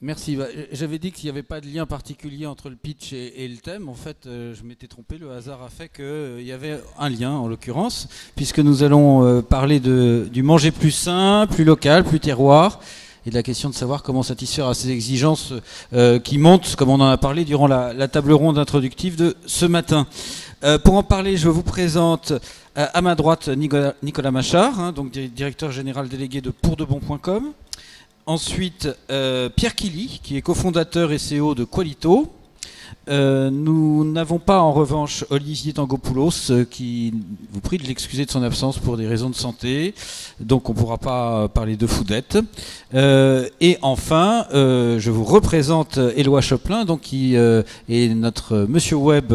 Merci. J'avais dit qu'il n'y avait pas de lien particulier entre le pitch et le thème. En fait, je m'étais trompé. Le hasard a fait qu'il y avait un lien, en l'occurrence, puisque nous allons parler du manger plus sain, plus local, plus terroir, et de la question de savoir comment satisfaire à ces exigences qui montent, comme on en a parlé durant la table ronde introductive de ce matin. Pour en parler, je vous présente à ma droite Nicolas Machard, hein, donc directeur général délégué de pourdebon.com. Ensuite, Pierre Killy, qui est cofondateur et CEO de Qualito. Nous n'avons pas en revanche Olivier Tangopoulos, qui vous prie de l'excuser de son absence pour des raisons de santé, donc on ne pourra pas parler de foodette. Et enfin, je vous représente Éloi Choplin, donc qui est notre monsieur web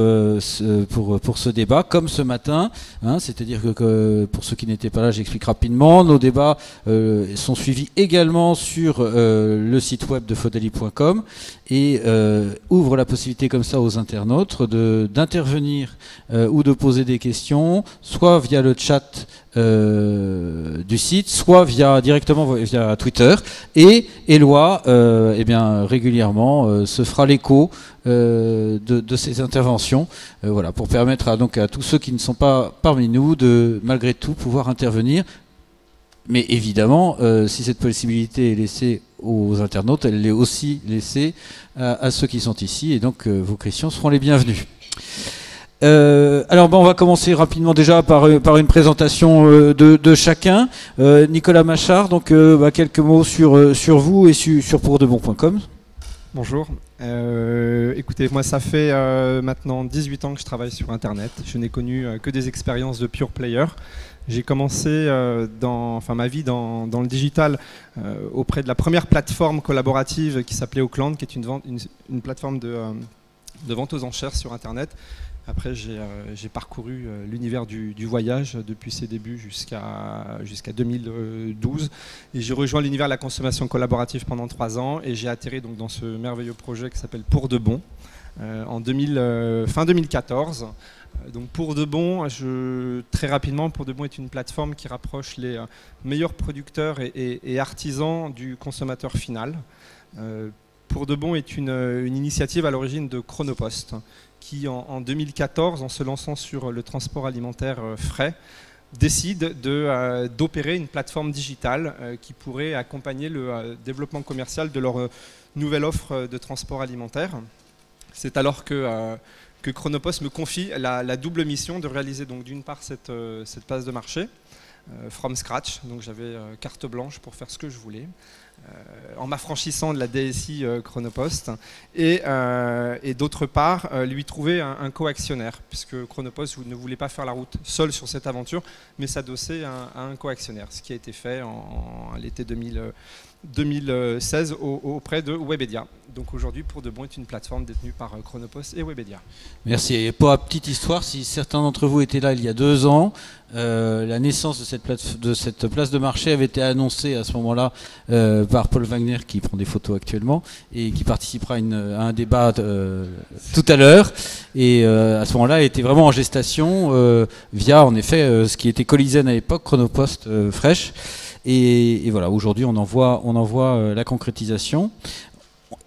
pour ce débat, comme ce matin, hein, c'est-à-dire que pour ceux qui n'étaient pas là, j'explique rapidement, nos débats sont suivis également sur le site web de fodeli.com et ouvrent la possibilité comme ça aux internautes d'intervenir ou de poser des questions, soit via le chat du site, soit directement via Twitter. Et Éloi, régulièrement, se fera l'écho de ces interventions, voilà, pour permettre à tous ceux qui ne sont pas parmi nous de, malgré tout, pouvoir intervenir. Mais évidemment, si cette possibilité est laissée aux internautes, elle l'est aussi laissée à ceux qui sont ici, et donc vos questions seront les bienvenues. On va commencer rapidement déjà par une présentation de chacun. Nicolas Machard, donc quelques mots sur vous et sur pourdebon.com. Bonjour. Écoutez, moi ça fait maintenant 18 ans que je travaille sur Internet. Je n'ai connu que des expériences de pure player. J'ai commencé ma vie dans le digital auprès de la première plateforme collaborative qui s'appelait Auckland, qui est une plateforme de vente aux enchères sur Internet. Après, j'ai parcouru l'univers du voyage depuis ses débuts jusqu'à 2012. Et j'ai rejoint l'univers de la consommation collaborative pendant 3 ans. Et j'ai atterri donc dans ce merveilleux projet qui s'appelle Pour de Bon fin 2014. Donc Pour de Bon, très rapidement, Pour de Bon est une plateforme qui rapproche les meilleurs producteurs et artisans du consommateur final. Pour de Bon est une initiative à l'origine de Chronopost, qui en 2014, en se lançant sur le transport alimentaire frais, décide d'opérer une plateforme digitale qui pourrait accompagner le développement commercial de leur nouvelle offre de transport alimentaire. C'est alors que Chronopost me confie la double mission de réaliser donc d'une part cette place de marché from scratch, donc j'avais carte blanche pour faire ce que je voulais, en m'affranchissant de la DSI Chronopost, et d'autre part lui trouver un co-actionnaire, puisque Chronopost ne voulait pas faire la route seul sur cette aventure, mais s'adosser à un co-actionnaire, ce qui a été fait en l'été 2016 auprès de Webedia. Donc aujourd'hui, Pour de Bon est une plateforme détenue par Chronopost et Webedia. Merci. Et pour la petite histoire, si certains d'entre vous étaient là il y a 2 ans, la naissance de cette place de marché avait été annoncée à ce moment-là par Paul Wagner, qui prend des photos actuellement et qui participera à un débat tout à l'heure. Et à ce moment-là, elle était vraiment en gestation via, en effet, ce qui était Colizen à l'époque, Chronopost Fresh. Et voilà, aujourd'hui, on en voit la concrétisation.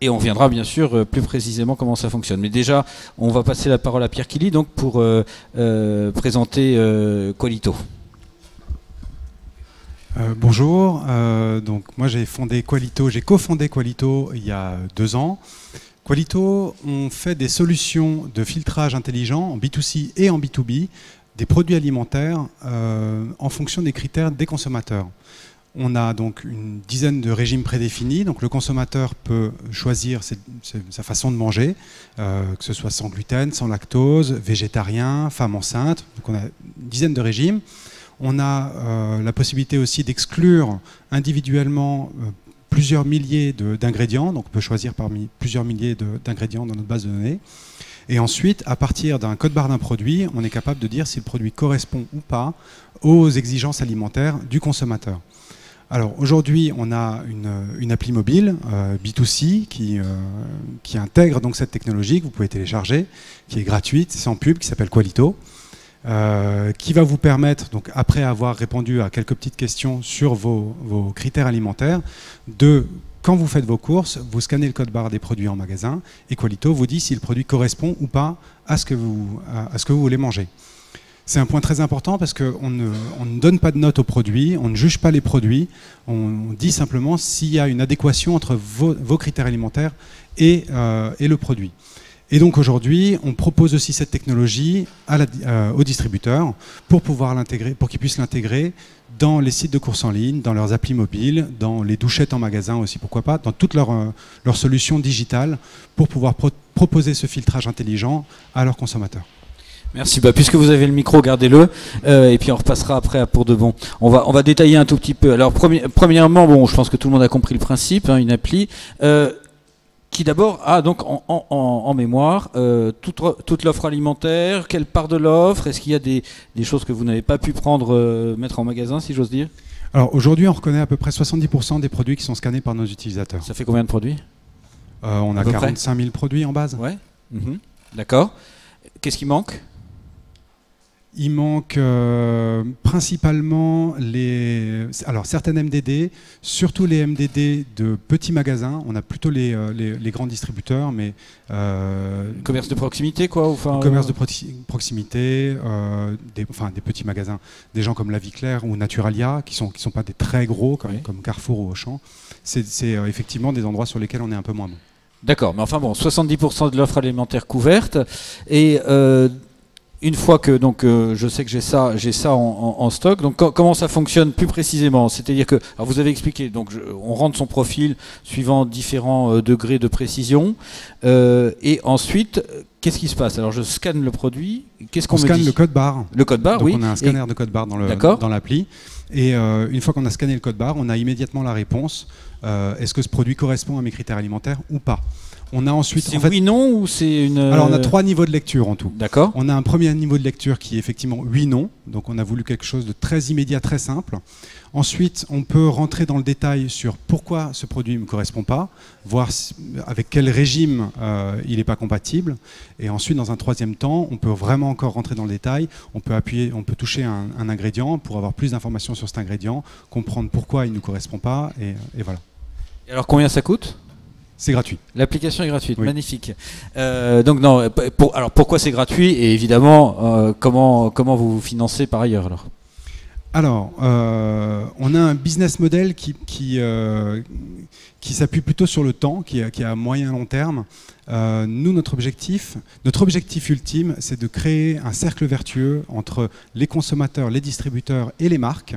Et on viendra bien sûr plus précisément comment ça fonctionne. Mais déjà, on va passer la parole à Pierre Killy donc pour présenter Qualito. Bonjour, donc moi j'ai cofondé Qualito il y a 2 ans. Qualito, on fait des solutions de filtrage intelligent en B2C et en B2B des produits alimentaires en fonction des critères des consommateurs. On a donc une dizaine de régimes prédéfinis, donc le consommateur peut choisir sa façon de manger, que ce soit sans gluten, sans lactose, végétarien, femme enceinte, donc on a une dizaine de régimes. On a la possibilité aussi d'exclure individuellement plusieurs milliers d'ingrédients, donc on peut choisir parmi plusieurs milliers d'ingrédients dans notre base de données. Et ensuite, à partir d'un code-barre d'un produit, on est capable de dire si le produit correspond ou pas aux exigences alimentaires du consommateur. Alors aujourd'hui, on a une appli mobile B2C qui intègre donc cette technologie que vous pouvez télécharger, qui est gratuite, sans pub, qui s'appelle Qualito, qui va vous permettre, donc après avoir répondu à quelques petites questions sur vos critères alimentaires, de quand vous faites vos courses, vous scannez le code barre des produits en magasin et Qualito vous dit si le produit correspond ou pas à ce que vous voulez manger. C'est un point très important parce qu'on ne donne pas de notes aux produits, on ne juge pas les produits, on dit simplement s'il y a une adéquation entre vos critères alimentaires et le produit. Et donc aujourd'hui, on propose aussi cette technologie aux distributeurs pour pouvoir l'intégrer, pour qu'ils puissent l'intégrer dans les sites de courses en ligne, dans leurs applis mobiles, dans les douchettes en magasin aussi, pourquoi pas, dans toutes leurs solutions digitales pour pouvoir proposer ce filtrage intelligent à leurs consommateurs. Merci. Puisque vous avez le micro, gardez-le, et puis on repassera après à Pour de Bon. On va détailler un tout petit peu. Alors premièrement, bon, je pense que tout le monde a compris le principe, hein, une appli qui d'abord a donc en mémoire toute l'offre alimentaire, quelle part de l'offre, est-ce qu'il y a des choses que vous n'avez pas pu mettre en magasin, si j'ose dire? Alors aujourd'hui, on reconnaît à peu près 70% des produits qui sont scannés par nos utilisateurs. Ça fait combien de produits? On a 45 000 produits en base. Ouais. D'accord. Qu'est-ce qui manque? Il manque principalement certaines MDD, surtout les MDD de petits magasins. On a plutôt les grands distributeurs, mais commerce de proximité, quoi. Enfin, commerce de proximité, des petits magasins, des gens comme La Vie Claire ou Naturalia, qui sont pas des très gros comme Carrefour ou Auchan. C'est effectivement des endroits sur lesquels on est un peu moins bon. D'accord, mais enfin bon, 70% de l'offre alimentaire couverte et une fois que je sais que j'ai ça en stock, donc comment ça fonctionne plus précisément? C'est-à-dire que, alors vous avez expliqué, donc on rentre son profil suivant différents degrés de précision, et ensuite qu'est-ce qui se passe? Alors je scanne le produit, qu'est-ce qu'on me dit? On scanne le code barre. Le code barre, donc oui. On a un scanner de code barre dans l'appli, et une fois qu'on a scanné le code barre, on a immédiatement la réponse. Est-ce que ce produit correspond à mes critères alimentaires ou pas? On a ensuite. C'est oui, non ou c'est une. Alors on a 3 niveaux de lecture en tout. D'accord. On a un premier niveau de lecture qui est effectivement oui, non. Donc on a voulu quelque chose de très immédiat, très simple. Ensuite, on peut rentrer dans le détail sur pourquoi ce produit ne me correspond pas, voir avec quel régime il n'est pas compatible. Et ensuite, dans un troisième temps, on peut vraiment encore rentrer dans le détail. On peut toucher un ingrédient pour avoir plus d'informations sur cet ingrédient, comprendre pourquoi il ne nous correspond pas, et voilà. Et alors combien ça coûte? C'est gratuit. L'application est gratuite, oui. Magnifique. Donc non, alors pourquoi c'est gratuit et évidemment comment vous vous financez par ailleurs alors on a un business model qui s'appuie plutôt sur le temps, qui est à moyen long terme. Nous, notre objectif ultime, c'est de créer un cercle vertueux entre les consommateurs, les distributeurs et les marques.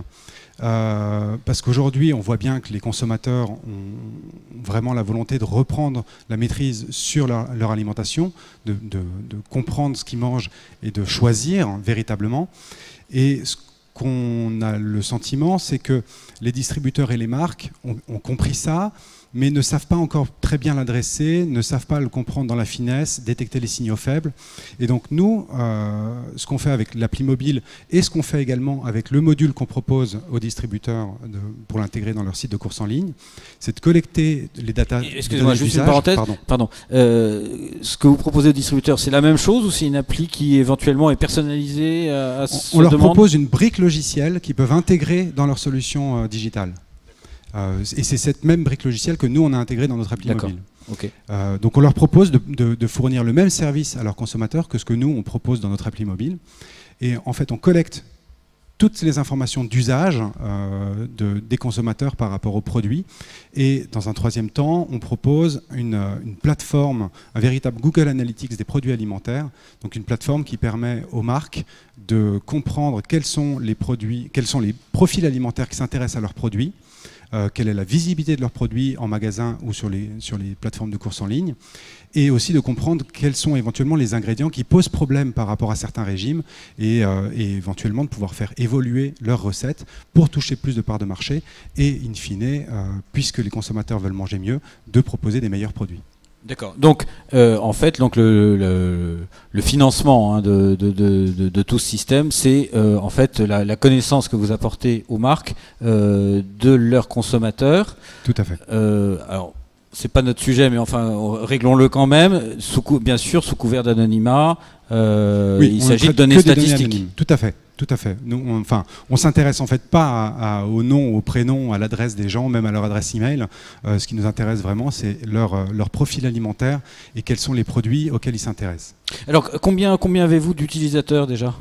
Parce qu'aujourd'hui, on voit bien que les consommateurs ont vraiment la volonté de reprendre la maîtrise sur leur alimentation, de comprendre ce qu'ils mangent et de choisir véritablement. Et ce qu'on a le sentiment, c'est que les distributeurs et les marques ont compris ça, mais ne savent pas encore très bien l'adresser, ne savent pas le comprendre dans la finesse, détecter les signaux faibles. Et donc nous, ce qu'on fait avec l'appli mobile et ce qu'on fait également avec le module qu'on propose aux distributeurs pour l'intégrer dans leur site de course en ligne, c'est de collecter les data. Excusez-moi, juste une parenthèse. Pardon. Ce que vous proposez aux distributeurs, c'est la même chose ou c'est une appli qui éventuellement est personnalisée à On leur propose une brique logicielle qu'ils peuvent intégrer dans leur solution digitale. Et c'est cette même brique logicielle que nous on a intégrée dans notre appli mobile. Okay. Donc on leur propose de fournir le même service à leurs consommateurs que ce que nous on propose dans notre appli mobile. Et en fait on collecte toutes les informations d'usage des consommateurs par rapport aux produits. Et dans un troisième temps, on propose une plateforme, un véritable Google Analytics des produits alimentaires, donc une plateforme qui permet aux marques de comprendre quels sont les profils alimentaires qui s'intéressent à leurs produits, quelle est la visibilité de leurs produits en magasin ou sur les plateformes de course en ligne, et aussi de comprendre quels sont éventuellement les ingrédients qui posent problème par rapport à certains régimes, et éventuellement de pouvoir faire évoluer leurs recettes pour toucher plus de parts de marché, et in fine, puisque les consommateurs veulent manger mieux, de proposer des meilleurs produits. D'accord. Donc, en fait, le financement de tout ce système, c'est en fait la connaissance que vous apportez aux marques de leurs consommateurs. Tout à fait. Alors, c'est pas notre sujet, mais enfin, réglons-le quand même. Bien sûr, sous couvert d'anonymat. Il s'agit de données statistiques. Tout à fait. tout à fait. Nous, on s'intéresse en fait pas au nom, au prénom, à l'adresse des gens, même à leur adresse email. Ce qui nous intéresse vraiment, c'est leur profil alimentaire et quels sont les produits auxquels ils s'intéressent. Alors, combien avez-vous d'utilisateurs déjà ?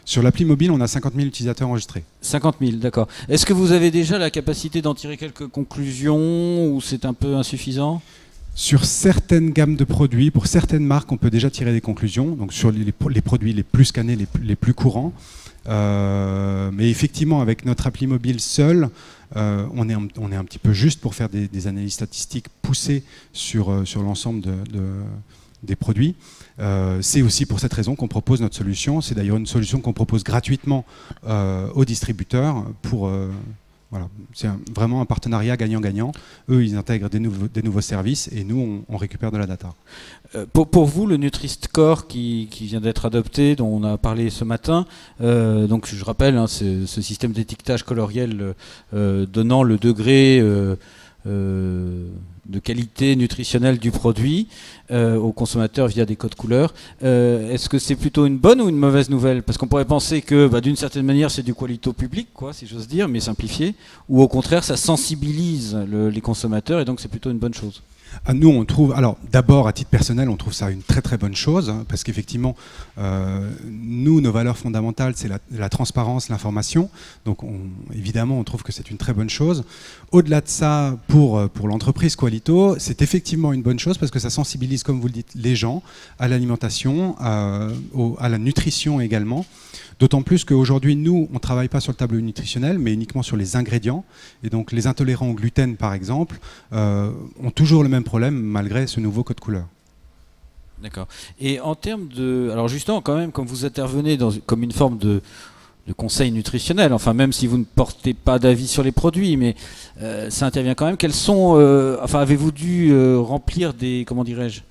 Sur l'appli mobile, on a 50 000 utilisateurs enregistrés. 50 000, d'accord. Est-ce que vous avez déjà la capacité d'en tirer quelques conclusions ou c'est un peu insuffisant ? Sur certaines gammes de produits, pour certaines marques, on peut déjà tirer des conclusions. Donc sur les produits les plus scannés, les plus courants. Mais effectivement, avec notre appli mobile seul, on est un petit peu juste pour faire des analyses statistiques poussées sur l'ensemble des produits. C'est aussi pour cette raison qu'on propose notre solution. C'est d'ailleurs une solution qu'on propose gratuitement aux distributeurs pour... Voilà. C'est vraiment un partenariat gagnant-gagnant. Eux, ils intègrent des nouveaux services et nous, on récupère de la data. Pour vous, le Nutri-Score qui vient d'être adopté, dont on a parlé ce matin, donc je rappelle, hein, ce système d'étiquetage coloriel donnant le degré de qualité nutritionnelle du produit aux consommateurs via des codes couleurs. Est-ce que c'est plutôt une bonne ou une mauvaise nouvelle ? Parce qu'on pourrait penser que d'une certaine manière c'est du qualito public, quoi, si j'ose dire, mais simplifié, ou au contraire ça sensibilise les consommateurs et donc c'est plutôt une bonne chose. Nous, on trouve, alors d'abord à titre personnel, on trouve ça une très très bonne chose, hein, parce qu'effectivement, nous, nos valeurs fondamentales, c'est la transparence, l'information. Donc évidemment, on trouve que c'est une très bonne chose. Au-delà de ça, pour l'entreprise Qualito, c'est effectivement une bonne chose parce que ça sensibilise, comme vous le dites, les gens à l'alimentation, à la nutrition également. D'autant plus qu'aujourd'hui, nous, on ne travaille pas sur le tableau nutritionnel, mais uniquement sur les ingrédients. Et donc, les intolérants au gluten, par exemple, ont toujours le même problème malgré ce nouveau code couleur. D'accord. Et en termes de... Alors justement, quand même, comme vous intervenez comme une forme de conseil nutritionnel, enfin même si vous ne portez pas d'avis sur les produits, mais ça intervient quand même. Quels sont... avez-vous dû remplir comment dirais-je,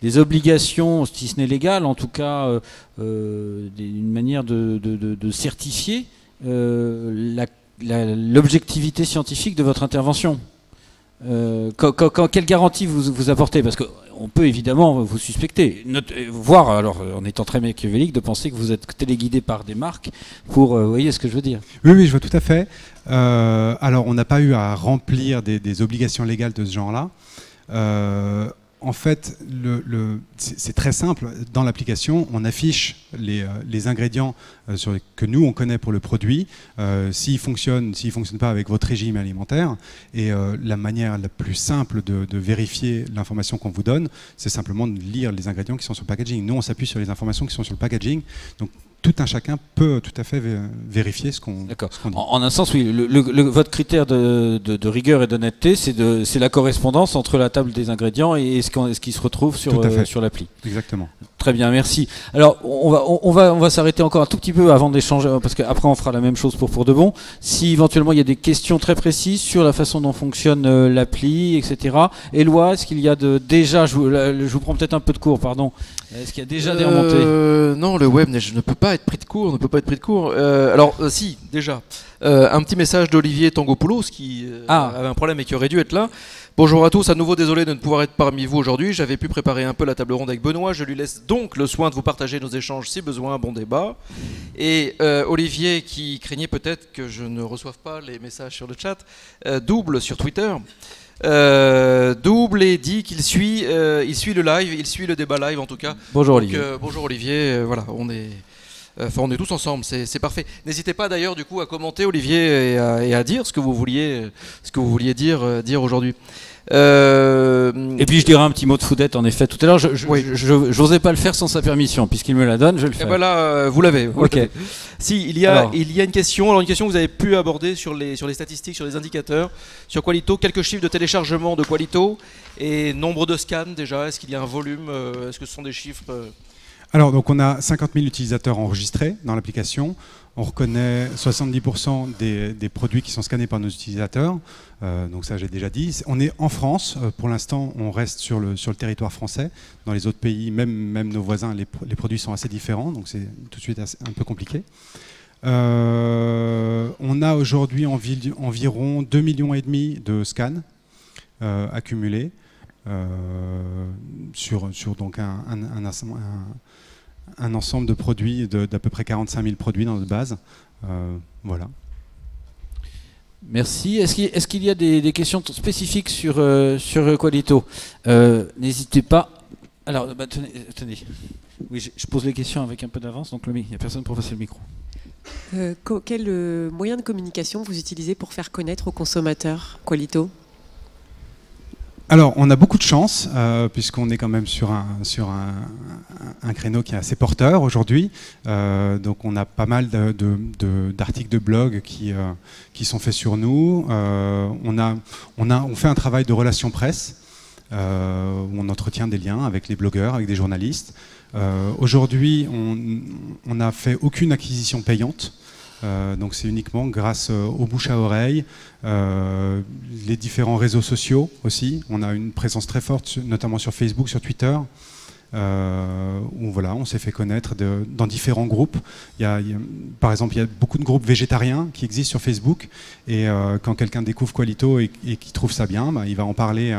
des obligations, si ce n'est légal, en tout cas une manière de certifier l'objectivité scientifique de votre intervention. Quelle garantie vous apportez ? Parce qu'on peut évidemment vous suspecter, voire, alors en étant très machiavélique, de penser que vous êtes téléguidé par des marques pour... vous voyez ce que je veux dire ? Oui, je vois tout à fait. Alors, on n'a pas eu à remplir des obligations légales de ce genre-là. En fait, c'est très simple. Dans l'application, on affiche les ingrédients que nous, on connaît pour le produit, s'ils fonctionnent pas avec votre régime alimentaire. Et la manière la plus simple de vérifier l'information qu'on vous donne, c'est simplement de lire les ingrédients qui sont sur le packaging. Nous, on s'appuie sur les informations qui sont sur le packaging. Donc, tout un chacun peut tout à fait vérifier ce qu'on dit. En un sens, oui. Votre critère de rigueur et d'honnêteté, c'est la correspondance entre la table des ingrédients et ce qui se retrouve sur l'appli. Exactement. Très bien, merci. Alors, on va s'arrêter encore un tout petit peu avant d'échanger, parce qu'après on fera la même chose pour de bon. Si éventuellement il y a des questions très précises sur la façon dont fonctionne l'appli, etc. Éloi, est-ce qu'il y a déjà, je vous prends peut-être un peu de cours, pardon. Est-ce qu'il y a déjà des remontées ? Non, le web ne peut pas être pris de court, alors, si, déjà. Un petit message d'Olivier Tangopoulos qui avait un problème et qui aurait dû être là. Bonjour à tous, à nouveau désolé de ne pouvoir être parmi vous aujourd'hui. J'avais pu préparer un peu la table ronde avec Benoît. Je lui laisse donc le soin de vous partager nos échanges si besoin. Bon débat. Et Olivier, qui craignait peut-être que je ne reçoive pas les messages sur le chat, double sur Twitter. Double et dit qu'il suit le live, il suit le débat live en tout cas. Bonjour Olivier. Bonjour Olivier, voilà, on est tous ensemble, c'est parfait. N'hésitez pas d'ailleurs du coup à commenter Olivier et à dire ce que vous vouliez dire aujourd'hui. Et puis je dirais un petit mot de Foodette en effet tout à l'heure. Je n'osais pas le faire sans sa permission, puisqu'il me la donne, je le fais. Et ben là, vous l'avez. Ok. Si il y a une question, alors une question que vous avez pu aborder sur les statistiques, sur les indicateurs, sur Qualito, quelques chiffres de téléchargement de Qualito et nombre de scans déjà. Est-ce qu'il y a un volume ? Est-ce que ce sont des chiffres Alors, donc on a 50 000 utilisateurs enregistrés dans l'application. On reconnaît 70% des produits qui sont scannés par nos utilisateurs. Donc ça, j'ai déjà dit. On est en France. Pour l'instant, on reste sur le territoire français. Dans les autres pays, même nos voisins, les produits sont assez différents. Donc c'est tout de suite un peu compliqué. On a aujourd'hui environ 2,5 millions de scans accumulés sur donc un ensemble de produits, d'à peu près 45 000 produits dans notre base. Voilà. Merci. Est-ce qu'il y a des questions spécifiques sur Qualito? N'hésitez pas. Alors, tenez. Oui, je pose les questions avec un peu d'avance, donc il n'y a personne pour passer le micro. Quel moyen de communication vous utilisez pour faire connaître aux consommateurs Qualito? Alors, on a beaucoup de chance, puisqu'on est quand même sur un créneau qui est assez porteur aujourd'hui. Donc, on a pas mal d'articles de blog qui sont faits sur nous. On fait un travail de relations presse, où on entretient des liens avec les blogueurs, avec des journalistes. Aujourd'hui, on n'a fait aucune acquisition payante. Donc c'est uniquement grâce aux bouche à oreille, les différents réseaux sociaux aussi. On a une présence très forte, notamment sur Facebook, sur Twitter, où voilà, on s'est fait connaître dans différents groupes. Par exemple, il y a beaucoup de groupes végétariens qui existent sur Facebook, et quand quelqu'un découvre Qualito et qu'il trouve ça bien, il va en parler,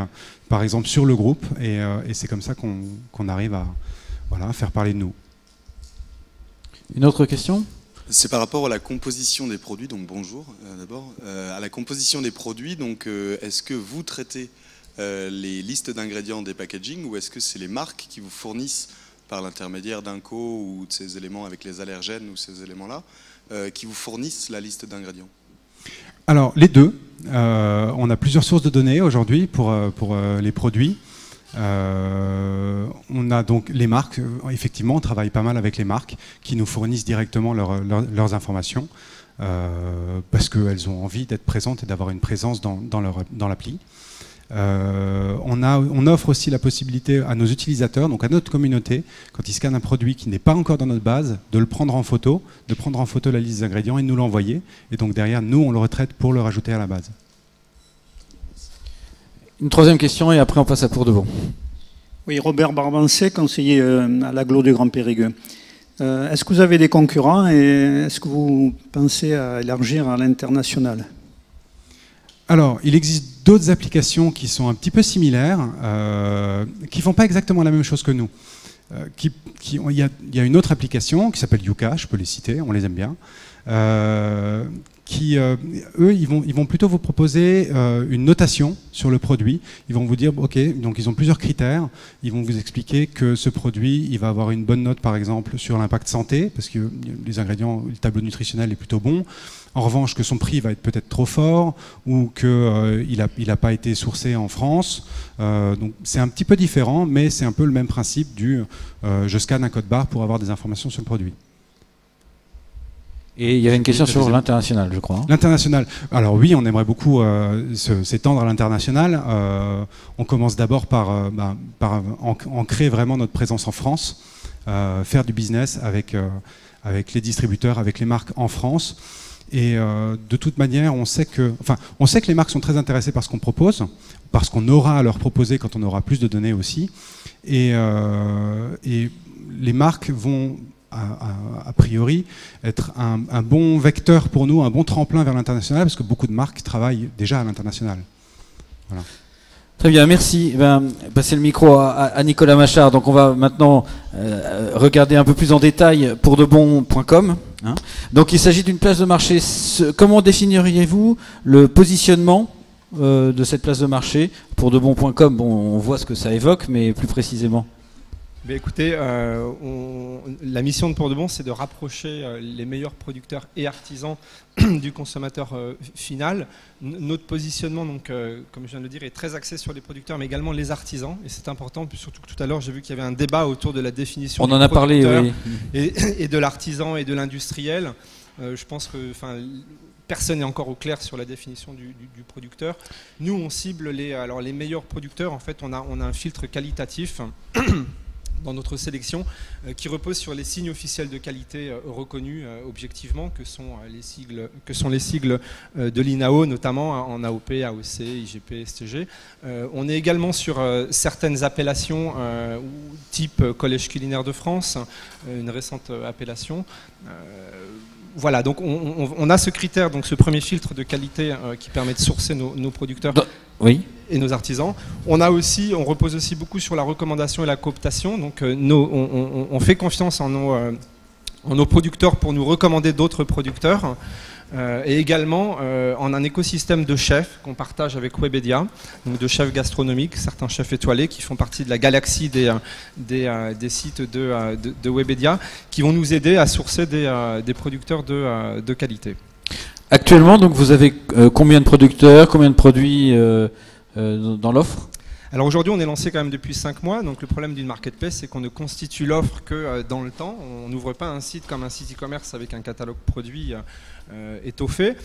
par exemple, sur le groupe, et c'est comme ça qu'on arrive à faire parler de nous. Une autre question ? C'est par rapport à la composition des produits, donc bonjour d'abord. À la composition des produits, donc est-ce que vous traitez les listes d'ingrédients des packaging, ou est-ce que c'est les marques qui vous fournissent par l'intermédiaire d'Inco ou de ces éléments avec les allergènes ou ces éléments-là, qui vous fournissent la liste d'ingrédients? Alors les deux. On a plusieurs sources de données aujourd'hui pour les produits. On a donc les marques, effectivement, on travaille pas mal avec les marques qui nous fournissent directement leurs informations parce qu'elles ont envie d'être présentes et d'avoir une présence dans l'appli. On offre aussi la possibilité à nos utilisateurs, donc à notre communauté, quand ils scannent un produit qui n'est pas encore dans notre base, de le prendre en photo, de prendre en photo la liste d'ingrédients et de nous l'envoyer. Et donc derrière, nous, on le retraite pour le rajouter à la base. Une troisième question et après on passe à Pour de Bon. Oui, Robert Barbancet, conseiller à l'agglo du Grand Périgueux. Est-ce que vous avez des concurrents et est-ce que vous pensez à élargir à l'international? Alors, il existe d'autres applications qui sont un petit peu similaires, qui ne font pas exactement la même chose que nous. Il y a une autre application qui s'appelle Yuka, je peux les citer, on les aime bien, eux, ils vont plutôt vous proposer une notation sur le produit. Ils vont vous dire, ok, donc ils ont plusieurs critères. Ils vont vous expliquer que ce produit, il va avoir une bonne note, par exemple, sur l'impact santé, parce que les ingrédients, le tableau nutritionnel est plutôt bon. En revanche, que son prix va être peut-être trop fort, ou qu'il n'a pas été sourcé en France. Donc c'est un petit peu différent, mais c'est un peu le même principe du je scanne un code barre pour avoir des informations sur le produit. Et il y avait une question sur l'international, je crois. Hein. L'international. Alors oui, on aimerait beaucoup s'étendre à l'international. On commence d'abord par ancrer vraiment notre présence en France, faire du business avec les distributeurs, avec les marques en France. Et de toute manière, on sait que les marques sont très intéressées par ce qu'on propose, parce qu'on aura à leur proposer quand on aura plus de données aussi. Et les marques vont a priori être un bon vecteur pour nous, un bon tremplin vers l'international, parce que beaucoup de marques travaillent déjà à l'international. Voilà. Très bien, merci. Passer le micro à Nicolas Machard. Donc on va maintenant regarder un peu plus en détail pourdebon.com. Hein. Donc il s'agit d'une place de marché. Comment définiriez-vous le positionnement de cette place de marché? Pourdebon.com, bon, on voit ce que ça évoque, mais plus précisément. Mais écoutez, la mission de Pour de Bon, c'est de rapprocher les meilleurs producteurs et artisans du consommateur final. Notre positionnement, donc, comme je viens de le dire, est très axé sur les producteurs, mais également les artisans. Et c'est important, surtout que tout à l'heure, j'ai vu qu'il y avait un débat autour de la définition du producteur et de l'artisan et de l'industriel. Je pense que personne n'est encore au clair sur la définition du producteur. Nous, on cible les meilleurs producteurs. En fait, on a un filtre qualitatif dans notre sélection, qui repose sur les signes officiels de qualité reconnus objectivement, que sont les sigles de l'INAO, notamment en AOP, AOC, IGP, STG. On est également sur certaines appellations, type Collège culinaire de France, une récente appellation. Voilà, donc on a ce critère, donc ce premier filtre de qualité qui permet de sourcer nos producteurs. Oui. et nos artisans. On repose aussi beaucoup sur la recommandation et la cooptation. Donc on fait confiance en nos producteurs pour nous recommander d'autres producteurs. Et également en un écosystème de chefs qu'on partage avec Webedia, donc de chefs gastronomiques, certains chefs étoilés qui font partie de la galaxie des sites de Webedia, qui vont nous aider à sourcer des producteurs de qualité. Actuellement, donc, vous avez combien de producteurs, combien de produits dans l'offre ? Alors aujourd'hui, on est lancé quand même depuis 5 mois. Donc le problème d'une marketplace, c'est qu'on ne constitue l'offre que dans le temps. On n'ouvre pas un site comme un site e-commerce avec un catalogue produit étoffé.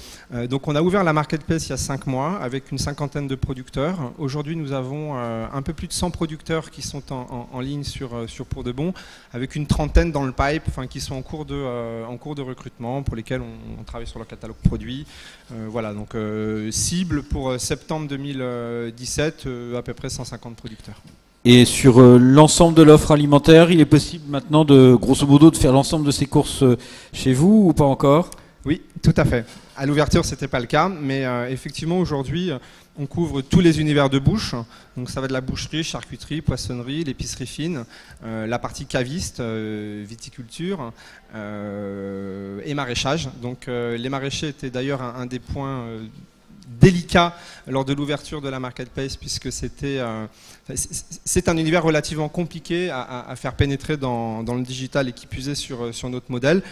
Donc on a ouvert la marketplace il y a 5 mois avec une 50aine de producteurs. Aujourd'hui, nous avons un peu plus de 100 producteurs qui sont en ligne sur Pour de Bon, avec une trentaine dans le pipe, qui sont en cours de recrutement, pour lesquels on travaille sur leur catalogue produit. Voilà, donc cible pour septembre 2017, à peu près 150 producteurs. Et sur l'ensemble de l'offre alimentaire, il est possible maintenant grosso modo, de faire l'ensemble de ces courses chez vous ou pas encore ? Oui, tout à fait. À l'ouverture, ce n'était pas le cas, mais effectivement, aujourd'hui, on couvre tous les univers de bouche. Donc ça va de la boucherie, charcuterie, poissonnerie, l'épicerie fine, la partie caviste, viticulture et maraîchage. Donc les maraîchers étaient d'ailleurs un des points délicat lors de l'ouverture de la marketplace, puisque c'est un univers relativement compliqué à faire pénétrer dans le digital et qui puisait sur notre modèle.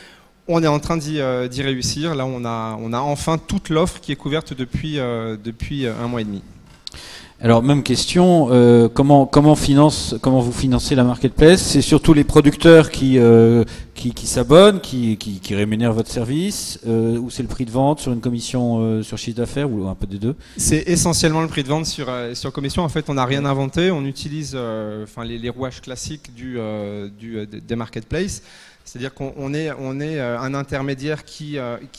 On est en train d'y réussir. Là, on a enfin toute l'offre qui est couverte depuis 1 mois et demi. Alors, même question, comment vous financez la marketplace ? C'est surtout les producteurs qui s'abonnent, qui rémunèrent votre service, ou c'est le prix de vente sur une commission sur chiffre d'affaires, ou un peu des deux ? C'est essentiellement le prix de vente sur commission. En fait, on n'a rien inventé. On utilise les rouages classiques des marketplaces. C'est-à-dire qu'on est un intermédiaire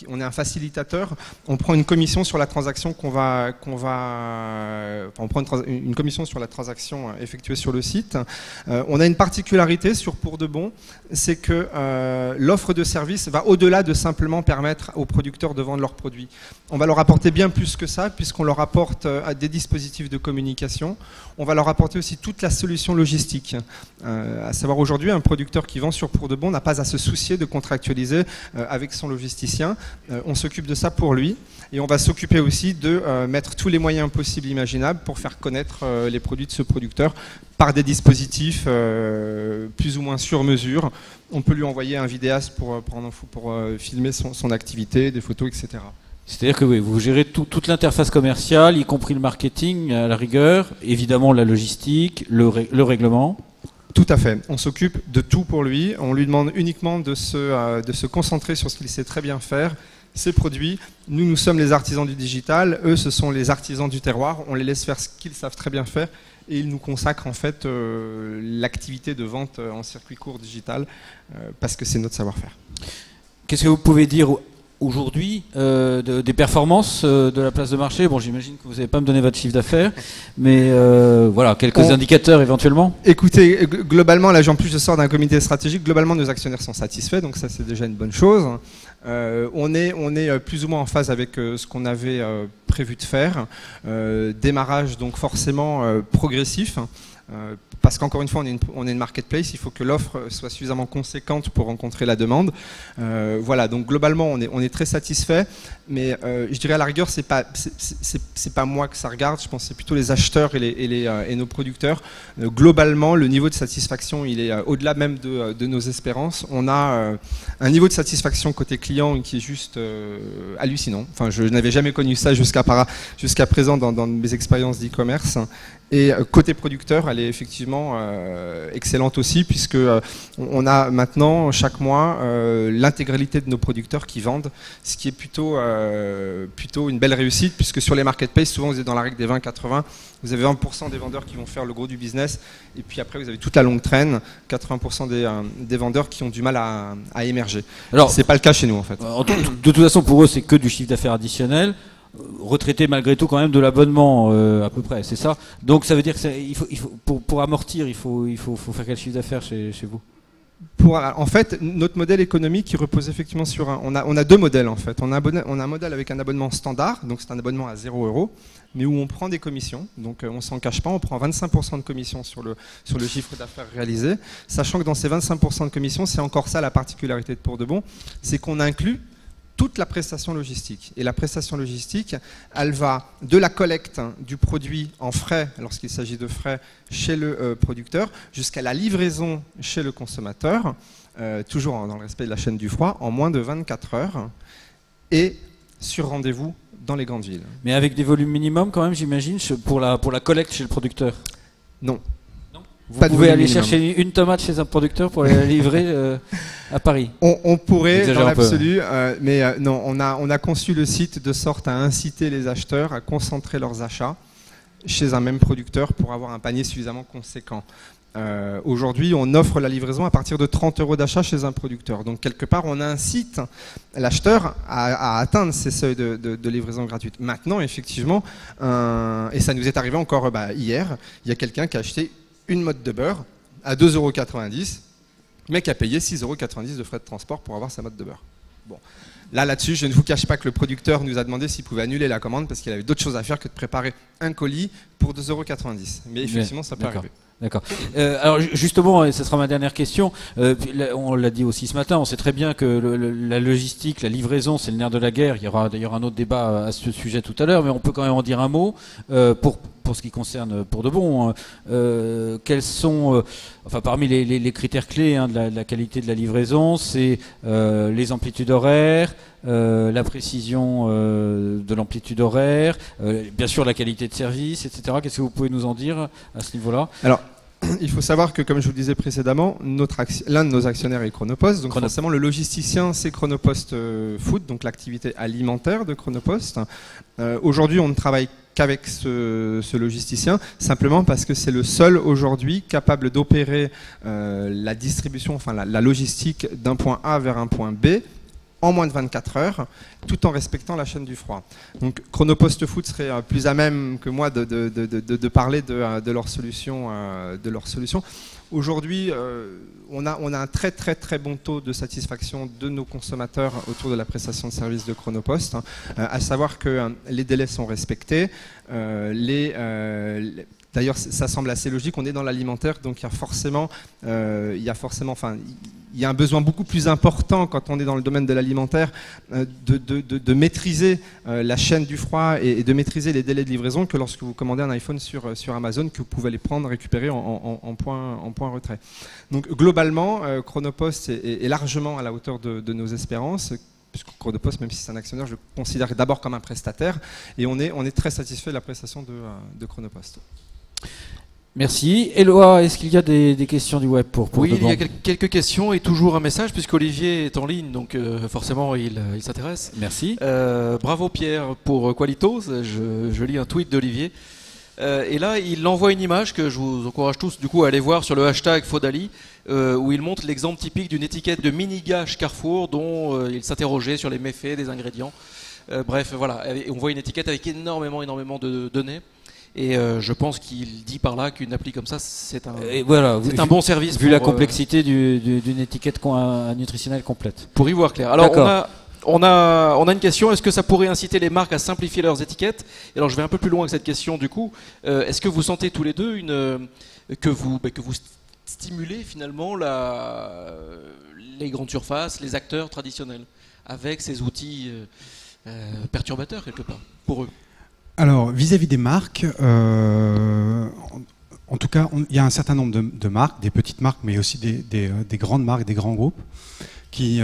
on est un facilitateur. On prend une commission sur la transaction on prend une commission sur la transaction effectuée sur le site. On a une particularité sur Pour de Bon, c'est que l'offre de service va au-delà de simplement permettre aux producteurs de vendre leurs produits. On va leur apporter bien plus que ça, puisqu'on leur apporte des dispositifs de communication. On va leur apporter aussi toute la solution logistique. À savoir, aujourd'hui, un producteur qui vend sur Pour de Bon n'a pas à se soucier de contractualiser avec son logisticien. On s'occupe de ça pour lui, et on va s'occuper aussi de mettre tous les moyens possibles imaginables pour faire connaître les produits de ce producteur par des dispositifs plus ou moins sur mesure. On peut lui envoyer un vidéaste pour filmer son activité, des photos, etc. C'est-à-dire que oui, vous gérez toute l'interface commerciale, y compris le marketing à la rigueur, évidemment la logistique, le règlement. Tout à fait. On s'occupe de tout pour lui. On lui demande uniquement de se concentrer sur ce qu'il sait très bien faire, ses produits. Nous sommes les artisans du digital. Eux, ce sont les artisans du terroir. On les laisse faire ce qu'ils savent très bien faire. Et ils nous consacrent en fait l'activité de vente en circuit court digital parce que c'est notre savoir-faire. Qu'est-ce que vous pouvez dire aujourd'hui des performances de la place de marché? Bon, j'imagine que vous n'allez pas me donner votre chiffre d'affaires, mais voilà, quelques indicateurs éventuellement. Écoutez, globalement, là, en plus je sors d'un comité stratégique, globalement nos actionnaires sont satisfaits, donc ça c'est déjà une bonne chose. On est plus ou moins en phase avec ce qu'on avait prévu de faire. Démarrage donc forcément progressif. Parce qu'encore une fois, on est une marketplace, il faut que l'offre soit suffisamment conséquente pour rencontrer la demande. Voilà, donc globalement, on est très satisfait, mais je dirais à la rigueur, c'est pas moi que ça regarde, je pense que c'est plutôt les acheteurs et nos producteurs. Globalement, le niveau de satisfaction, il est au-delà même de nos espérances. On a un niveau de satisfaction côté client qui est juste hallucinant. Enfin, je n'avais jamais connu ça jusqu'à présent dans mes expériences d'e-commerce. Et côté producteur, elle est effectivement excellente aussi, puisque on a maintenant chaque mois l'intégralité de nos producteurs qui vendent, ce qui est plutôt une belle réussite, puisque sur les marketplaces, souvent vous êtes dans la règle des 20-80, vous avez 20% des vendeurs qui vont faire le gros du business, et puis après vous avez toute la longue traîne, 80% des vendeurs qui ont du mal à émerger. Alors, c'est pas le cas chez nous en fait. De toute façon, pour eux, c'est que du chiffre d'affaires additionnel. Retraité malgré tout quand même de l'abonnement à peu près, c'est ça. Donc ça veut dire que pour amortir, il faut faire quel chiffre d'affaires chez vous? En fait, notre modèle économique qui repose effectivement sur on a deux modèles en fait. On a un modèle avec un abonnement standard, donc c'est un abonnement à 0 €, mais où on prend des commissions. Donc on s'en cache pas, on prend 25% de commission sur le chiffre d'affaires réalisé, sachant que dans ces 25% de commission, c'est encore ça la particularité de Pour de Bon, c'est qu'on inclut toute la prestation logistique. Et la prestation logistique, elle va de la collecte du produit en frais, lorsqu'il s'agit de frais chez le producteur, jusqu'à la livraison chez le consommateur, toujours dans le respect de la chaîne du froid, en moins de 24 heures, et sur rendez-vous dans les grandes villes. Mais avec des volumes minimums quand même, j'imagine, pour la collecte chez le producteur? Non. Vous pouvez aller chercher une tomate chez un producteur pour la livrer à Paris? On pourrait, dans l'absolu, mais non, on a conçu le site de sorte à inciter les acheteurs à concentrer leurs achats chez un même producteur pour avoir un panier suffisamment conséquent. Aujourd'hui, on offre la livraison à partir de 30 € d'achat chez un producteur. Donc, quelque part, on incite l'acheteur à atteindre ces seuils de livraison gratuite. Maintenant, effectivement, et ça nous est arrivé encore hier, il y a quelqu'un qui a acheté une motte de beurre à 2,90 €, mais qui a payé 6,90 € de frais de transport pour avoir sa motte de beurre. Bon. Là-dessus, je ne vous cache pas que le producteur nous a demandé s'il pouvait annuler la commande parce qu'il avait d'autres choses à faire que de préparer un colis pour 2,90 €. Mais effectivement, ça peut arriver. D'accord. Alors justement, et ce sera ma dernière question, on l'a dit aussi ce matin, on sait très bien que la logistique, la livraison, c'est le nerf de la guerre. Il y aura d'ailleurs un autre débat à ce sujet tout à l'heure, mais on peut quand même en dire un mot pour ce qui concerne Pour de Bon. Quels sont, enfin parmi les critères clés de la qualité de la livraison, c'est les amplitudes horaires, la précision de l'amplitude horaire, bien sûr la qualité de service, etc. Qu'est-ce que vous pouvez nous en dire à ce niveau-là? Alors, il faut savoir que, comme je vous le disais précédemment, l'un de nos actionnaires est Chronopost. Donc forcément, le logisticien, c'est Chronopost Food, donc l'activité alimentaire de Chronopost. Aujourd'hui, on ne travaille qu'avec ce logisticien, simplement parce que c'est le seul aujourd'hui capable d'opérer la distribution, enfin la logistique d'un point A vers un point B, en moins de 24 heures, tout en respectant la chaîne du froid. Donc Chronopost Food serait plus à même que moi de parler de leur solution. Aujourd'hui, on a un très très très bon taux de satisfaction de nos consommateurs autour de la prestation de service de Chronopost, à savoir que les délais sont respectés, d'ailleurs, ça semble assez logique. On est dans l'alimentaire, donc il y a un besoin beaucoup plus important quand on est dans le domaine de l'alimentaire de maîtriser la chaîne du froid et de maîtriser les délais de livraison que lorsque vous commandez un iPhone sur Amazon, que vous pouvez les prendre, récupérer en point retrait. Donc globalement, Chronopost est largement à la hauteur de nos espérances. Puisque Chronopost, même si c'est un actionnaire, je le considère d'abord comme un prestataire, et on est très satisfait de la prestation de Chronopost. Merci. Éloi, est-ce qu'il y a des questions du web pour Oui, il y a quelques questions et toujours un message, puisqu'Olivier est en ligne, donc forcément il s'intéresse. Merci. Bravo Pierre pour Qualitos, je lis un tweet d'Olivier. Et là, il envoie une image que je vous encourage tous du coup à aller voir sur le hashtag Faudali, où il montre l'exemple typique d'une étiquette de mini-gâche Carrefour dont il s'interrogeait sur les méfaits des ingrédients. Bref, voilà, et on voit une étiquette avec énormément de données. Et je pense qu'il dit par là qu'une appli comme ça, c'est un bon service. Vu la complexité d'une étiquette nutritionnelle complète. Pour y voir clair. Alors on a une question, est-ce que ça pourrait inciter les marques à simplifier leurs étiquettes? Et alors je vais un peu plus loin avec cette question du coup. Est-ce que vous sentez tous les deux que vous stimulez finalement les grandes surfaces, les acteurs traditionnels, avec ces outils perturbateurs quelque part, pour eux? Alors, vis-à-vis des marques, en tout cas, il y a un certain nombre de marques, des petites marques, mais aussi des grandes marques, des grands groupes, qui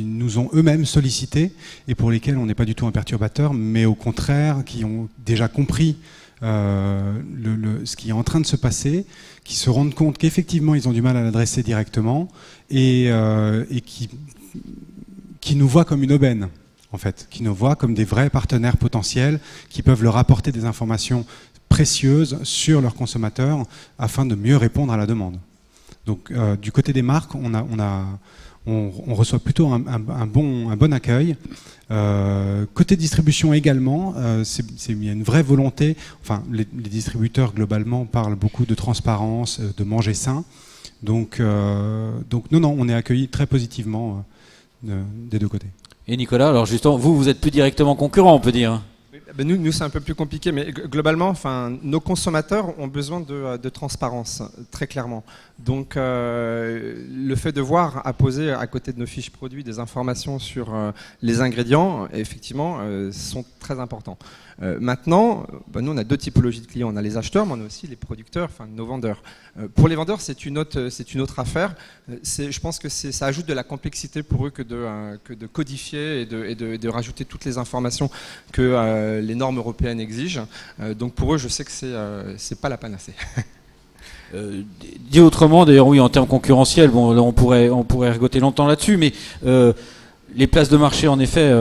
nous ont eux-mêmes sollicités et pour lesquels on n'est pas du tout un perturbateur, mais au contraire, qui ont déjà compris ce qui est en train de se passer, qui se rendent compte qu'effectivement, ils ont du mal à l'adresser directement et qui nous voient comme une aubaine. En fait, qui nous voient comme des vrais partenaires potentiels qui peuvent leur apporter des informations précieuses sur leurs consommateurs afin de mieux répondre à la demande. Donc, du côté des marques, on reçoit plutôt un bon accueil. Côté distribution également, il y a une vraie volonté. Enfin, les distributeurs globalement parlent beaucoup de transparence, de manger sain. Donc non, on est accueillis très positivement des deux côtés. Et Nicolas, alors justement, vous êtes plus directement concurrent, on peut dire. Ben nous c'est un peu plus compliqué, mais globalement, nos consommateurs ont besoin de transparence, très clairement. Donc, le fait de voir apposer à côté de nos fiches produits des informations sur les ingrédients, effectivement, sont très importants. Maintenant, nous, on a deux typologies de clients. On a les acheteurs, mais on a aussi les producteurs, nos vendeurs. Pour les vendeurs, c'est une autre affaire. Je pense que ça ajoute de la complexité pour eux que de codifier et de rajouter toutes les informations que les normes européennes exigent. Donc pour eux, je sais que c'est pas la panacée. Dit autrement, d'ailleurs, oui, en termes concurrentiels, bon, on pourrait ergoter longtemps là-dessus, mais les places de marché, en effet,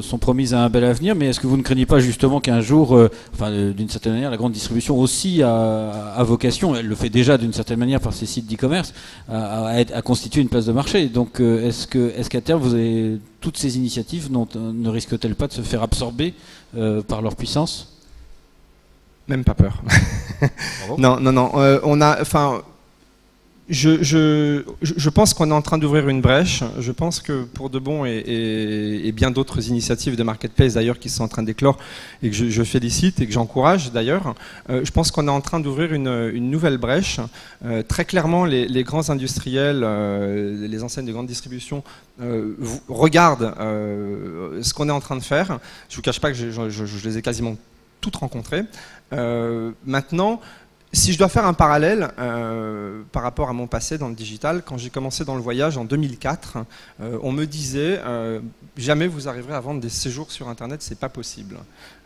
sont promises à un bel avenir, mais est-ce que vous ne craignez pas justement qu'un jour, d'une certaine manière, la grande distribution aussi a vocation, elle le fait déjà d'une certaine manière par ses sites d'e-commerce, à constituer une place de marché. Donc est-ce qu'à terme, vous avez toutes ces initiatives ne risquent-elles pas de se faire absorber par leur puissance ? Même pas peur. Non. On a, je pense qu'on est en train d'ouvrir une brèche. Je pense que Pour de Bon et bien d'autres initiatives de marketplace d'ailleurs qui sont en train d'éclore et que je félicite et que j'encourage d'ailleurs, je pense qu'on est en train d'ouvrir une nouvelle brèche. Très clairement, les grands industriels, les enseignes de grande distribution regardent ce qu'on est en train de faire. Je ne vous cache pas que je les ai quasiment toutes rencontrées. Maintenant, si je dois faire un parallèle par rapport à mon passé dans le digital, quand j'ai commencé dans le voyage en 2004, on me disait jamais vous arriverez à vendre des séjours sur Internet, c'est pas possible.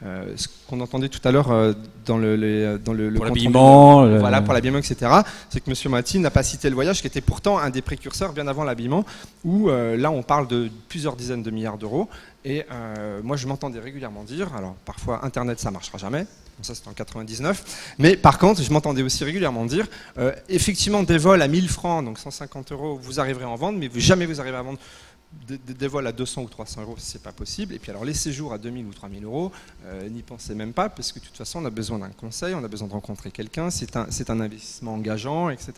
Ce qu'on entendait tout à l'heure dans le pour l'habillement, voilà, pour l'habillement, etc. C'est que M. Moati n'a pas cité le voyage, qui était pourtant un des précurseurs bien avant l'habillement, où là on parle de plusieurs dizaines de milliards d'euros. Et moi je m'entendais régulièrement dire, alors parfois Internet ça marchera jamais. Ça c'était en 99, mais par contre je m'entendais aussi régulièrement dire effectivement des vols à 1000 francs, donc 150 euros, vous arriverez à en vendre, mais jamais vous arriverez à vendre des vols à 200 ou 300 euros, c'est pas possible. Et puis alors les séjours à 2000 ou 3000 euros, n'y pensez même pas, parce que de toute façon on a besoin d'un conseil, on a besoin de rencontrer quelqu'un, c'est un investissement engageant, etc.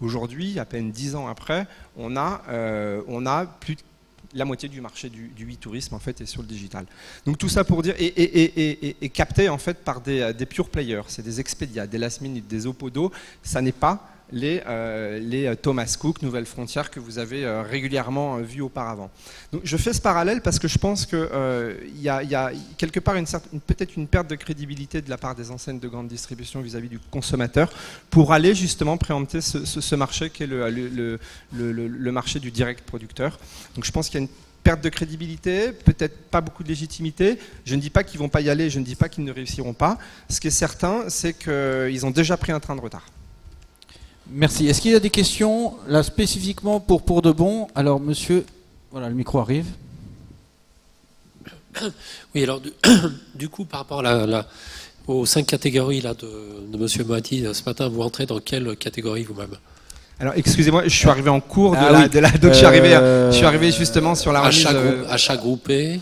Aujourd'hui, à peine 10 ans après, on a plus de la moitié du marché du e-tourisme en fait est sur le digital. Donc tout ça pour dire et capté en fait par des pure players, c'est des Expedia, des Last Minute, des Opodo, ça n'est pas les Thomas Cook, Nouvelles Frontières que vous avez régulièrement vus auparavant. Donc je fais ce parallèle parce que je pense qu'il y a quelque part peut-être une perte de crédibilité de la part des enseignes de grande distribution vis-à-vis du consommateur pour aller justement préempter ce marché qui est le marché du direct producteur. Donc je pense qu'il y a une perte de crédibilité, peut-être pas beaucoup de légitimité. Je ne dis pas qu'ils ne vont pas y aller, je ne dis pas qu'ils ne réussiront pas. Ce qui est certain, c'est qu'ils ont déjà pris un train de retard. Merci. Est-ce qu'il y a des questions là spécifiquement pour de bon? Alors monsieur, voilà, le micro arrive. Oui, alors du coup par rapport aux 5 catégories là, de monsieur Moati ce matin, vous rentrez dans quelle catégorie vous-même? Alors excusez-moi, je suis arrivé en cours donc je suis arrivé justement sur la remise. Achat groupé.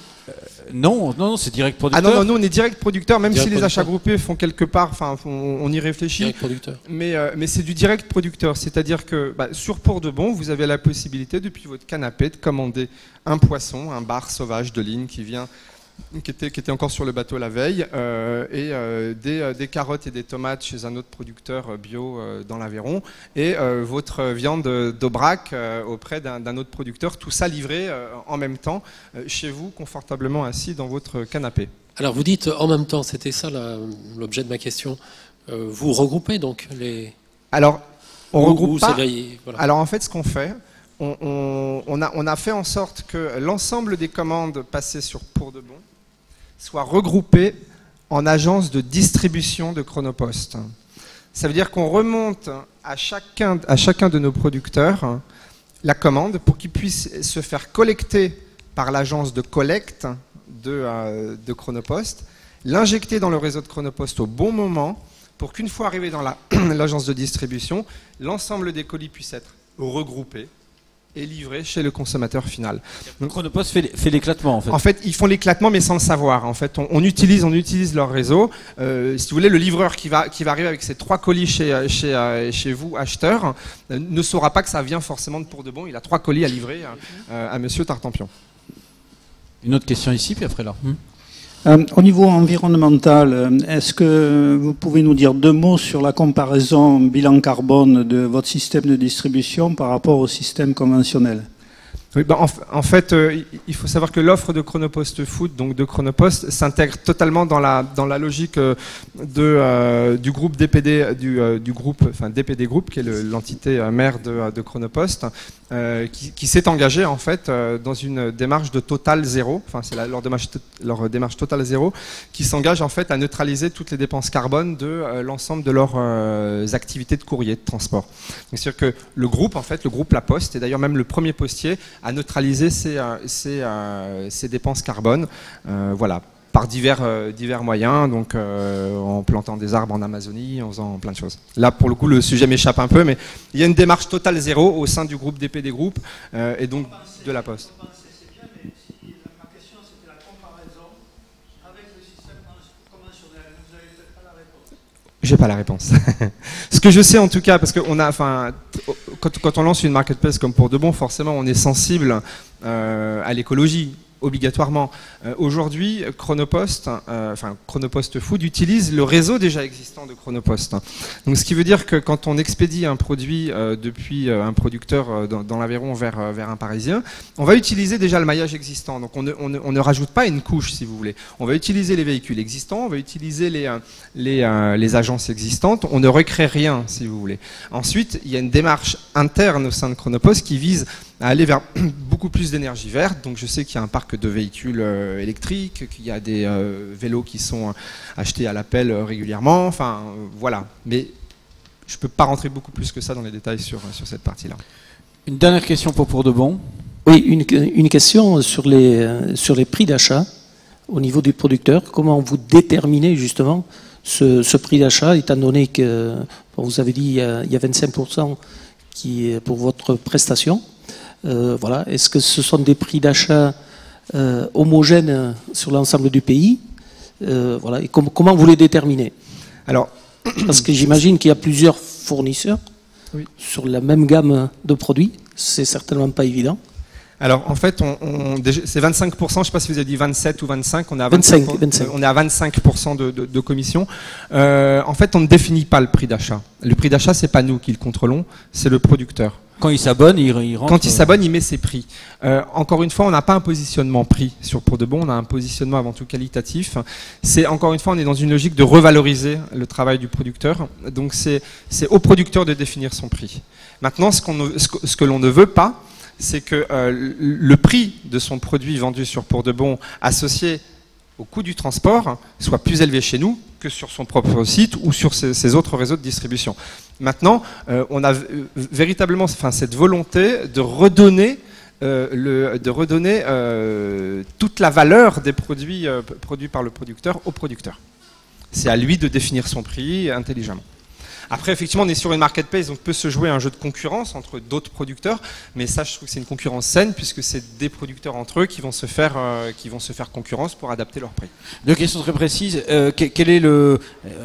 Non, c'est direct producteur. Ah non, nous on est direct producteur, même si les achats groupés font quelque part, on y réfléchit. Direct producteur. Mais c'est du direct producteur, c'est-à-dire que sur Pour de Bon, vous avez la possibilité depuis votre canapé de commander un poisson, un bar sauvage de ligne qui était encore sur le bateau la veille, des carottes et des tomates chez un autre producteur bio dans l'Aveyron, et votre viande d'Aubrac auprès d'un autre producteur, tout ça livré en même temps chez vous, confortablement assis dans votre canapé. Alors vous dites en même temps, c'était ça l'objet de ma question. Vous regroupez donc les... Alors, on regroupe pas. Voilà. Alors en fait, ce qu'on fait, on a fait en sorte que l'ensemble des commandes passées sur Pour de Bon soient regroupées en agence de distribution de Chronopost. Ça veut dire qu'on remonte à chacun de nos producteurs la commande pour qu'il puisse se faire collecter par l'agence de collecte de Chronopost, l'injecter dans le réseau de Chronopost au bon moment pour qu'une fois arrivé dans l'agence de distribution, l'ensemble des colis puisse être regroupés et livré chez le consommateur final. Donc Chronopost fait l'éclatement en fait. En fait, ils font l'éclatement mais sans le savoir. En fait, on utilise leur réseau. Si vous voulez, le livreur qui va arriver avec ses 3 colis chez vous, acheteurs, ne saura pas que ça vient forcément de Pour de Bon. Il a 3 colis à livrer à Monsieur Tartampion. Une autre question ici, puis après là. Au niveau environnemental, est-ce que vous pouvez nous dire 2 mots sur la comparaison bilan carbone de votre système de distribution par rapport au système conventionnel? Oui, en fait, il faut savoir que l'offre de Chronopost Food, donc de Chronopost, s'intègre totalement dans la logique du groupe DPD, du groupe, enfin DPD Group, qui est l'entité mère de Chronopost, qui s'est engagé en fait dans une démarche de total zéro, enfin c'est leur démarche total zéro, qui s'engage en fait à neutraliser toutes les dépenses carbone de l'ensemble de leurs activités de courrier, de transport. C'est-à-dire que le groupe La Poste, et d'ailleurs même le premier postier, à neutraliser ces dépenses carbone, voilà, par divers moyens, donc en plantant des arbres en Amazonie, en faisant plein de choses. Là, pour le coup, le sujet m'échappe un peu, mais il y a une démarche totale zéro au sein du groupe DPD Group et donc de La Poste. J'ai pas la réponse. Ce que je sais en tout cas, parce que quand on lance une marketplace comme Pour de Bon, forcément on est sensible à l'écologie, obligatoirement. Aujourd'hui, Chronopost Food utilise le réseau déjà existant de Chronopost. Donc, ce qui veut dire que quand on expédie un produit depuis un producteur dans l'Aveyron vers un Parisien, on va utiliser déjà le maillage existant. Donc, on ne rajoute pas une couche, si vous voulez. On va utiliser les véhicules existants, on va utiliser les agences existantes. On ne recrée rien, si vous voulez. Ensuite, il y a une démarche interne au sein de Chronopost qui vise à aller vers beaucoup plus d'énergie verte. Donc je sais qu'il y a un parc de véhicules électriques, qu'il y a des vélos qui sont achetés à l'appel régulièrement, enfin voilà. Mais je ne peux pas rentrer beaucoup plus que ça dans les détails sur cette partie-là. Une dernière question pour de Bon. Oui, une question sur les prix d'achat au niveau du producteur. Comment vous déterminez justement ce prix d'achat, étant donné que vous avez dit il y a 25% qui est pour votre prestation. Voilà. Est-ce que ce sont des prix d'achat homogènes sur l'ensemble du pays? Voilà. Et comment vous les déterminez? Alors, parce que j'imagine qu'il y a plusieurs fournisseurs sur la même gamme de produits. C'est certainement pas évident. Alors en fait, c'est 25%, je ne sais pas si vous avez dit 27 ou 25, on est à 25. On est à 25% de commission. En fait, on ne définit pas le prix d'achat. Le prix d'achat, c'est pas nous qui le contrôlons, c'est le producteur. Quand il s'abonne, il rentre. Quand il s'abonne, il met ses prix. Encore une fois, on n'a pas un positionnement prix sur Pour de Bon, on a un positionnement avant tout qualitatif. C'est encore une fois, on est dans une logique de revaloriser le travail du producteur. Donc c'est au producteur de définir son prix. Maintenant, ce que l'on ne veut pas, c'est que le prix de son produit vendu sur Pour de Bon, associé au coût du transport, soit plus élevé chez nous que sur son propre site ou sur ses autres réseaux de distribution. Maintenant, on a véritablement cette volonté de redonner, toute la valeur des produits produits par le producteur au producteur. C'est à lui de définir son prix intelligemment. Après, effectivement, on est sur une marketplace, donc peut se jouer un jeu de concurrence entre d'autres producteurs, mais ça, je trouve que c'est une concurrence saine, puisque c'est des producteurs entre eux qui vont se faire concurrence pour adapter leur prix. Deux questions très précises. Quel est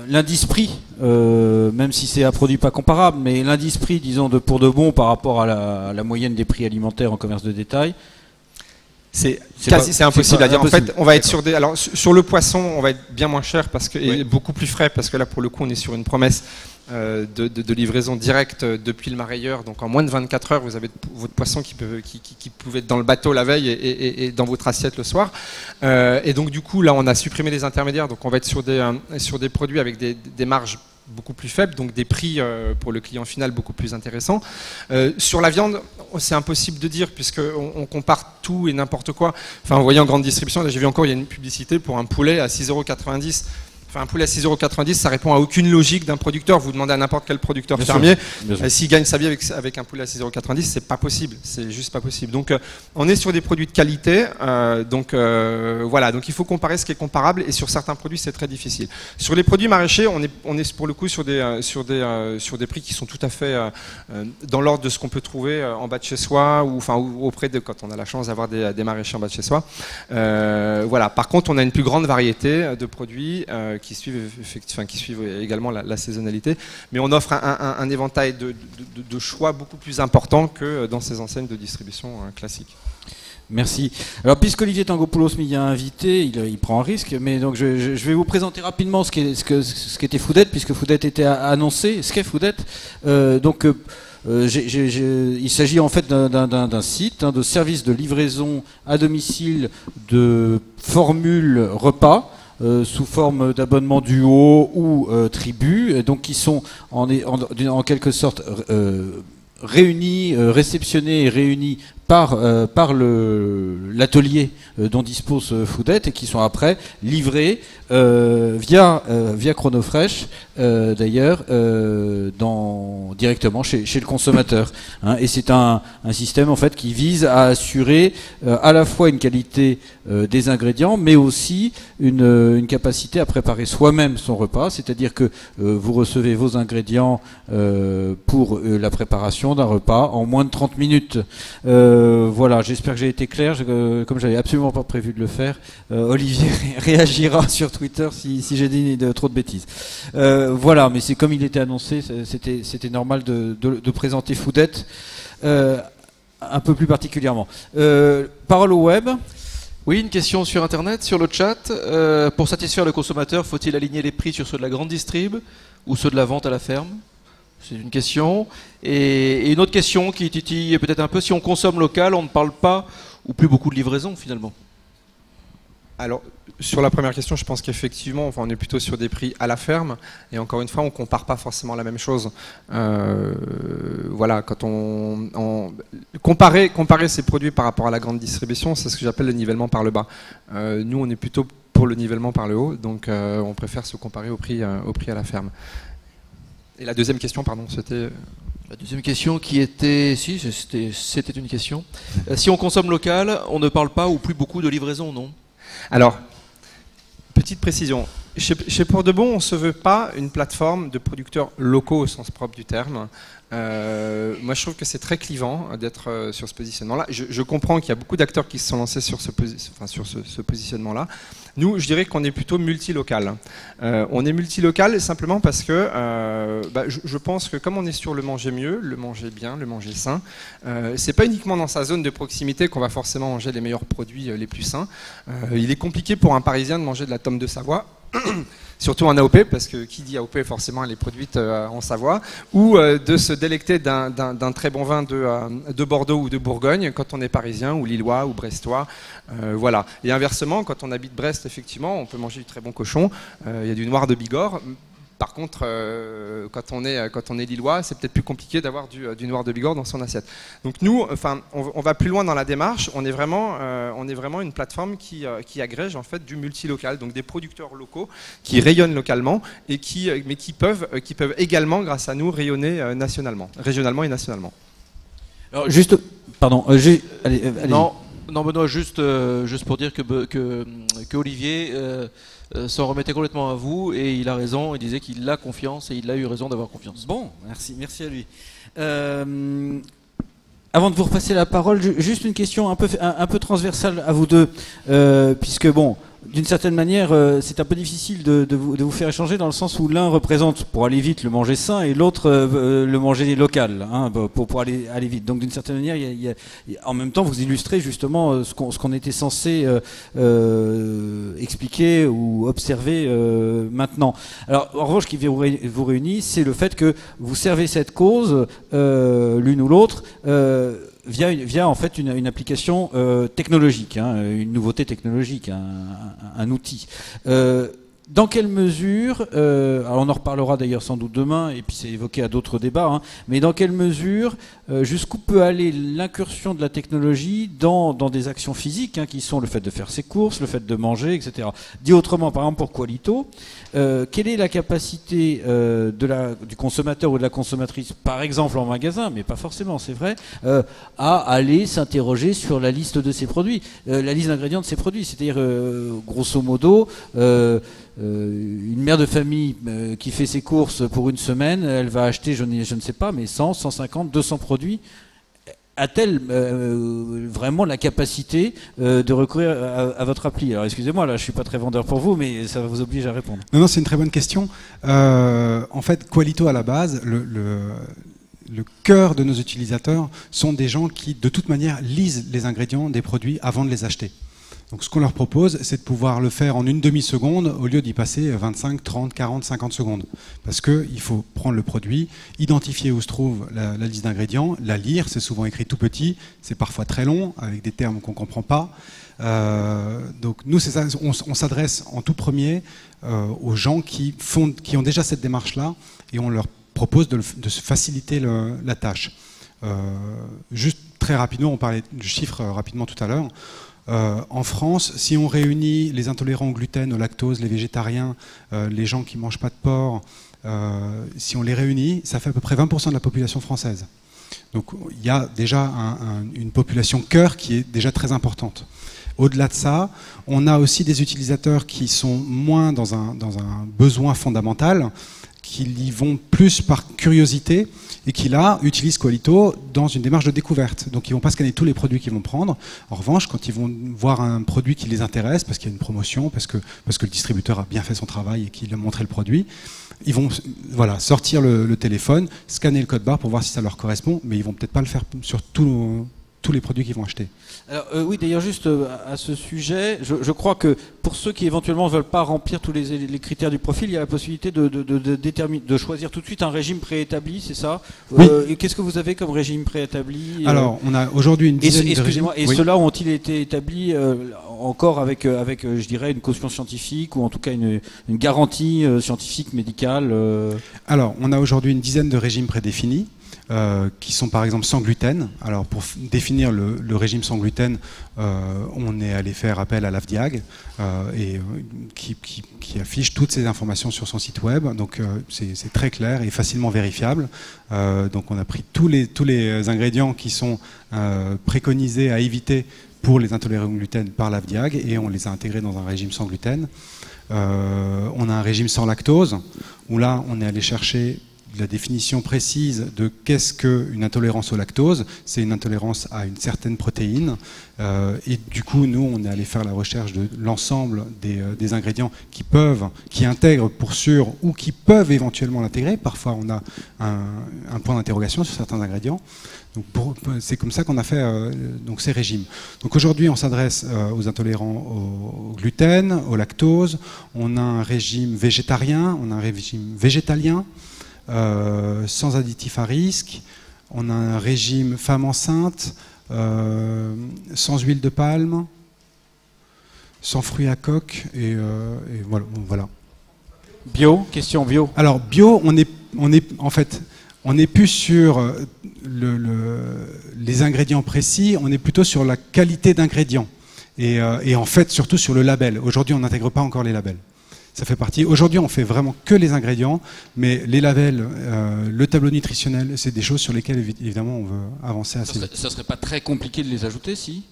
l'indice prix, même si c'est un produit pas comparable, mais l'indice prix, disons, de Pour de Bon par rapport à la moyenne des prix alimentaires en commerce de détail? C'est impossible à dire. En fait, on va être sur le poisson, on va être bien moins cher et beaucoup plus frais, parce que là, pour le coup, on est sur une promesse de livraison directe depuis le marailleur. Donc en moins de 24 heures, vous avez votre poisson qui pouvait être dans le bateau la veille et dans votre assiette le soir. Et donc du coup, là, on a supprimé les intermédiaires. Donc on va être sur des produits avec des marges beaucoup plus faibles, donc des prix pour le client final beaucoup plus intéressants. Sur la viande, c'est impossible de dire, puisqu'on compare tout et n'importe quoi. Enfin, vous voyez, en grande distribution, là j'ai vu encore, il y a une publicité pour un poulet à 6,90 €. Enfin, un poulet à 6,90 €, ça répond à aucune logique d'un producteur. Vous demandez à n'importe quel producteur fermier, s'il gagne sa vie avec un poulet à 6,90 €, c'est pas possible. C'est juste pas possible. Donc, on est sur des produits de qualité. Voilà. Donc, il faut comparer ce qui est comparable. Et sur certains produits, c'est très difficile. Sur les produits maraîchers, on est pour le coup sur des prix qui sont tout à fait dans l'ordre de ce qu'on peut trouver en bas de chez soi ou auprès de quand on a la chance d'avoir des maraîchers en bas de chez soi. Voilà. Par contre, on a une plus grande variété de produits qui suivent également la saisonnalité, mais on offre un éventail de choix beaucoup plus important que dans ces enseignes de distribution classiques. Merci. Alors, puisque Olivier Tangopoulos m'y a invité, il prend un risque, mais donc je vais vous présenter rapidement ce qu'était Foodette, puisque Foodette était annoncé, ce qu'est Foodette. Il s'agit en fait d'un site de service de livraison à domicile de formules repas. Sous forme d'abonnement duo ou tribu, donc qui sont en quelque sorte réceptionnés et réunis par l'atelier dont dispose Foodette et qui sont après livrés via Chronofresh d'ailleurs directement chez le consommateur. Et c'est un système en fait qui vise à assurer à la fois une qualité des ingrédients, mais aussi une capacité à préparer soi-même son repas, c'est-à-dire que vous recevez vos ingrédients pour la préparation d'un repas en moins de 30 minutes. Voilà, j'espère que j'ai été clair. Comme j'avais absolument pas prévu de le faire, Olivier réagira sur Twitter si j'ai dit trop de bêtises. Voilà, mais c'est comme il était annoncé, c'était normal de présenter Foodette un peu plus particulièrement. Parole au web. Oui, une question sur Internet, sur le chat. Pour satisfaire le consommateur, faut-il aligner les prix sur ceux de la grande distrib ou ceux de la vente à la ferme ? C'est une question. Et une autre question qui titille peut-être un peu, si on consomme local, on ne parle pas ou plus beaucoup de livraison finalement. Alors, sur la première question, je pense qu'effectivement, on est plutôt sur des prix à la ferme. Et encore une fois, on ne compare pas forcément la même chose. Voilà, quand comparer ces produits par rapport à la grande distribution, c'est ce que j'appelle le nivellement par le bas. Nous, on est plutôt pour le nivellement par le haut. Donc, on préfère se comparer au prix à la ferme. Et la deuxième question, pardon, c'était... La deuxième question qui était... Si, c'était une question. Si on consomme local, on ne parle pas ou plus beaucoup de livraison, non ? Alors, petite précision. Chez Pour de Bon, on ne se veut pas une plateforme de producteurs locaux au sens propre du terme. Moi, je trouve que c'est très clivant d'être sur ce positionnement-là. Je comprends qu'il y a beaucoup d'acteurs qui se sont lancés sur ce positionnement-là. Nous, je dirais qu'on est plutôt multilocal. On est multilocal simplement parce que je pense que comme on est sur le manger mieux, le manger bien, le manger sain, c'est pas uniquement dans sa zone de proximité qu'on va forcément manger les meilleurs produits les plus sains. Il est compliqué pour un Parisien de manger de la tome de Savoie. Surtout en AOP, parce que qui dit AOP, forcément, elle est produite en Savoie, ou de se délecter d'un très bon vin de Bordeaux ou de Bourgogne quand on est parisien, ou lillois, ou brestois. Voilà. Et inversement, quand on habite Brest, effectivement, on peut manger du très bon cochon. Il y a du noir de Bigorre. Par contre, quand on est lillois, c'est peut-être plus compliqué d'avoir du noir de Bigorre dans son assiette. Donc nous, on va plus loin dans la démarche. On est vraiment une plateforme qui agrège en fait du multilocal, donc des producteurs locaux qui rayonnent localement et qui peuvent également, grâce à nous, rayonner régionalement et nationalement. Alors juste, pardon, allez. Non, Benoît, juste pour dire que Olivier s'en remettait complètement à vous et il a raison, il disait qu'il a confiance et il a eu raison d'avoir confiance. Bon, merci à lui. Avant de vous repasser la parole, juste une question un peu transversale à vous deux, puisque bon, d'une certaine manière, c'est un peu difficile de vous faire échanger dans le sens où l'un représente, pour aller vite, le manger sain et l'autre le manger local, pour aller vite. Donc d'une certaine manière, en même temps, vous illustrez justement ce qu'on était censé expliquer ou observer maintenant. Alors en revanche, ce qui vous réunit, c'est le fait que vous servez cette cause, l'une ou l'autre, via en fait une application technologique, une nouveauté technologique, un outil. dans quelle mesure, alors on en reparlera d'ailleurs sans doute demain, et puis c'est évoqué à d'autres débats, hein, mais dans quelle mesure, jusqu'où peut aller l'incursion de la technologie dans des actions physiques, hein, qui sont le fait de faire ses courses, le fait de manger, etc. Dit autrement, par exemple pour Qualito, quelle est la capacité du consommateur ou de la consommatrice, par exemple en magasin, mais pas forcément, c'est vrai, à aller s'interroger sur la liste de ses produits, la liste d'ingrédients de ses produits, c'est-à-dire grosso modo, une mère de famille qui fait ses courses pour une semaine, elle va acheter, je ne sais pas, mais 100, 150, 200 produits. A-t-elle vraiment la capacité de recourir à votre appli? Alors excusez-moi, là je ne suis pas très vendeur pour vous, mais ça vous oblige à répondre. Non, c'est une très bonne question. En fait, Qualito à la base, le cœur de nos utilisateurs sont des gens qui, de toute manière, lisent les ingrédients des produits avant de les acheter. Donc ce qu'on leur propose, c'est de pouvoir le faire en une demi-seconde au lieu d'y passer 25, 30, 40, 50 secondes. Parce qu'il faut prendre le produit, identifier où se trouve la liste d'ingrédients, la lire, c'est souvent écrit tout petit, c'est parfois très long, avec des termes qu'on ne comprend pas. Donc nous, c'est ça, on s'adresse en tout premier aux gens qui ont déjà cette démarche-là, et on leur propose de se faciliter la tâche. Juste très rapidement, on parlait du chiffre rapidement tout à l'heure. En France, si on réunit les intolérants au gluten, au lactose, les végétariens, les gens qui ne mangent pas de porc, si on les réunit, ça fait à peu près 20% de la population française. Donc il y a déjà une population cœur qui est déjà très importante. Au-delà de ça, on a aussi des utilisateurs qui sont moins dans un besoin fondamental, qui y vont plus par curiosité et qui là utilisent Qualito dans une démarche de découverte. Donc ils ne vont pas scanner tous les produits qu'ils vont prendre. En revanche, quand ils vont voir un produit qui les intéresse, parce qu'il y a une promotion, parce que le distributeur a bien fait son travail et qu'il a montré le produit, ils vont sortir le téléphone, scanner le code barre pour voir si ça leur correspond, mais ils ne vont peut-être pas le faire sur tous les produits qu'ils vont acheter. Alors, oui, d'ailleurs, juste à ce sujet, je crois que pour ceux qui éventuellement ne veulent pas remplir tous les critères du profil, il y a la possibilité de choisir tout de suite un régime préétabli, c'est ça? Oui. Qu'est-ce que vous avez comme régime préétabli? Alors, on a aujourd'hui une dizaine de régimes. Et ceux-là ont-ils été établis encore avec, je dirais, une caution scientifique ou en tout cas une garantie scientifique, médicale Alors, on a aujourd'hui une dizaine de régimes prédéfinis. Qui sont par exemple sans gluten. Alors pour définir le régime sans gluten, on est allé faire appel à l'AFDIAG qui affiche toutes ces informations sur son site web. Donc c'est très clair et facilement vérifiable. Donc on a pris tous les ingrédients qui sont préconisés à éviter pour les intolérants au gluten par l'AFDIAG et on les a intégrés dans un régime sans gluten. On a un régime sans lactose où là on est allé chercher la définition précise de qu'est-ce qu'une intolérance au lactose. C'est une intolérance à une certaine protéine. Et du coup, nous, on est allé faire la recherche de l'ensemble des ingrédients qui intègrent pour sûr ou qui peuvent éventuellement l'intégrer. Parfois, on a un point d'interrogation sur certains ingrédients. C'est comme ça qu'on a fait donc ces régimes. Donc aujourd'hui, on s'adresse aux intolérants au gluten, au lactose. On a un régime végétarien, on a un régime végétalien. Sans additifs à risque, on a un régime femme enceinte, sans huile de palme, sans fruits à coque et voilà. Bio, question bio. Alors bio, on n'est plus sur les ingrédients précis, on est plutôt sur la qualité d'ingrédients et en fait surtout sur le label. Aujourd'hui, on n'intègre pas encore les labels. Ça fait partie. Aujourd'hui, on fait vraiment que les ingrédients, mais les labels, le tableau nutritionnel, c'est des choses sur lesquelles, évidemment, on veut avancer assez vite. Ça serait pas très compliqué de les ajouter, si?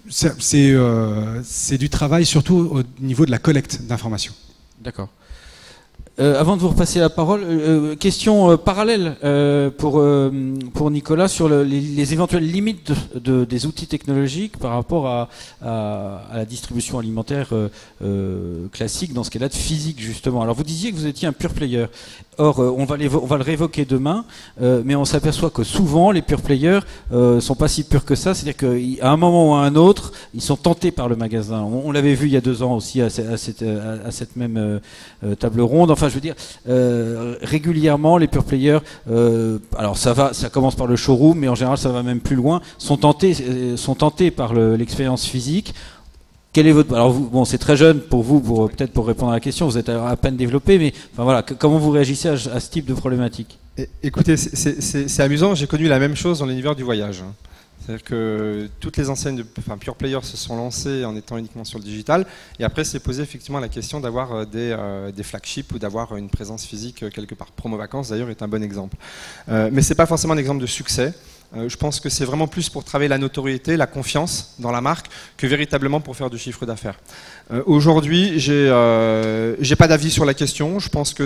C'est du travail, surtout au niveau de la collecte d'informations. D'accord. Avant de vous repasser la parole, question parallèle pour Nicolas sur les éventuelles limites des outils technologiques par rapport à la distribution alimentaire classique, dans ce cas-là de physique justement. Alors vous disiez que vous étiez un pure player. Or, on va le réévoquer demain, mais on s'aperçoit que souvent les pure players sont pas si purs que ça. C'est-à-dire qu'à un moment ou à un autre, ils sont tentés par le magasin. On l'avait vu il y a 2 ans aussi à cette même table ronde. Enfin, je veux dire, régulièrement, les pure players, alors ça commence par le showroom, mais en général, ça va même plus loin, sont tentés par l'expérience physique. quel est votre... Alors vous, bon, c'est très jeune pour vous, peut-être pour répondre à la question, vous êtes à peine développé, mais enfin, voilà, comment vous réagissez à ce type de problématique? Écoutez, c'est amusant, j'ai connu la même chose dans l'univers du voyage. C'est-à-dire que toutes les enseignes, Pure Player se sont lancées en étant uniquement sur le digital, et après s'est posé effectivement la question d'avoir des flagships ou d'avoir une présence physique quelque part. Promo Vacances d'ailleurs est un bon exemple. Mais c'est pas forcément un exemple de succès. Je pense que c'est vraiment plus pour travailler la notoriété, la confiance dans la marque, que véritablement pour faire du chiffre d'affaires. Aujourd'hui, j'ai pas d'avis sur la question. Je pense que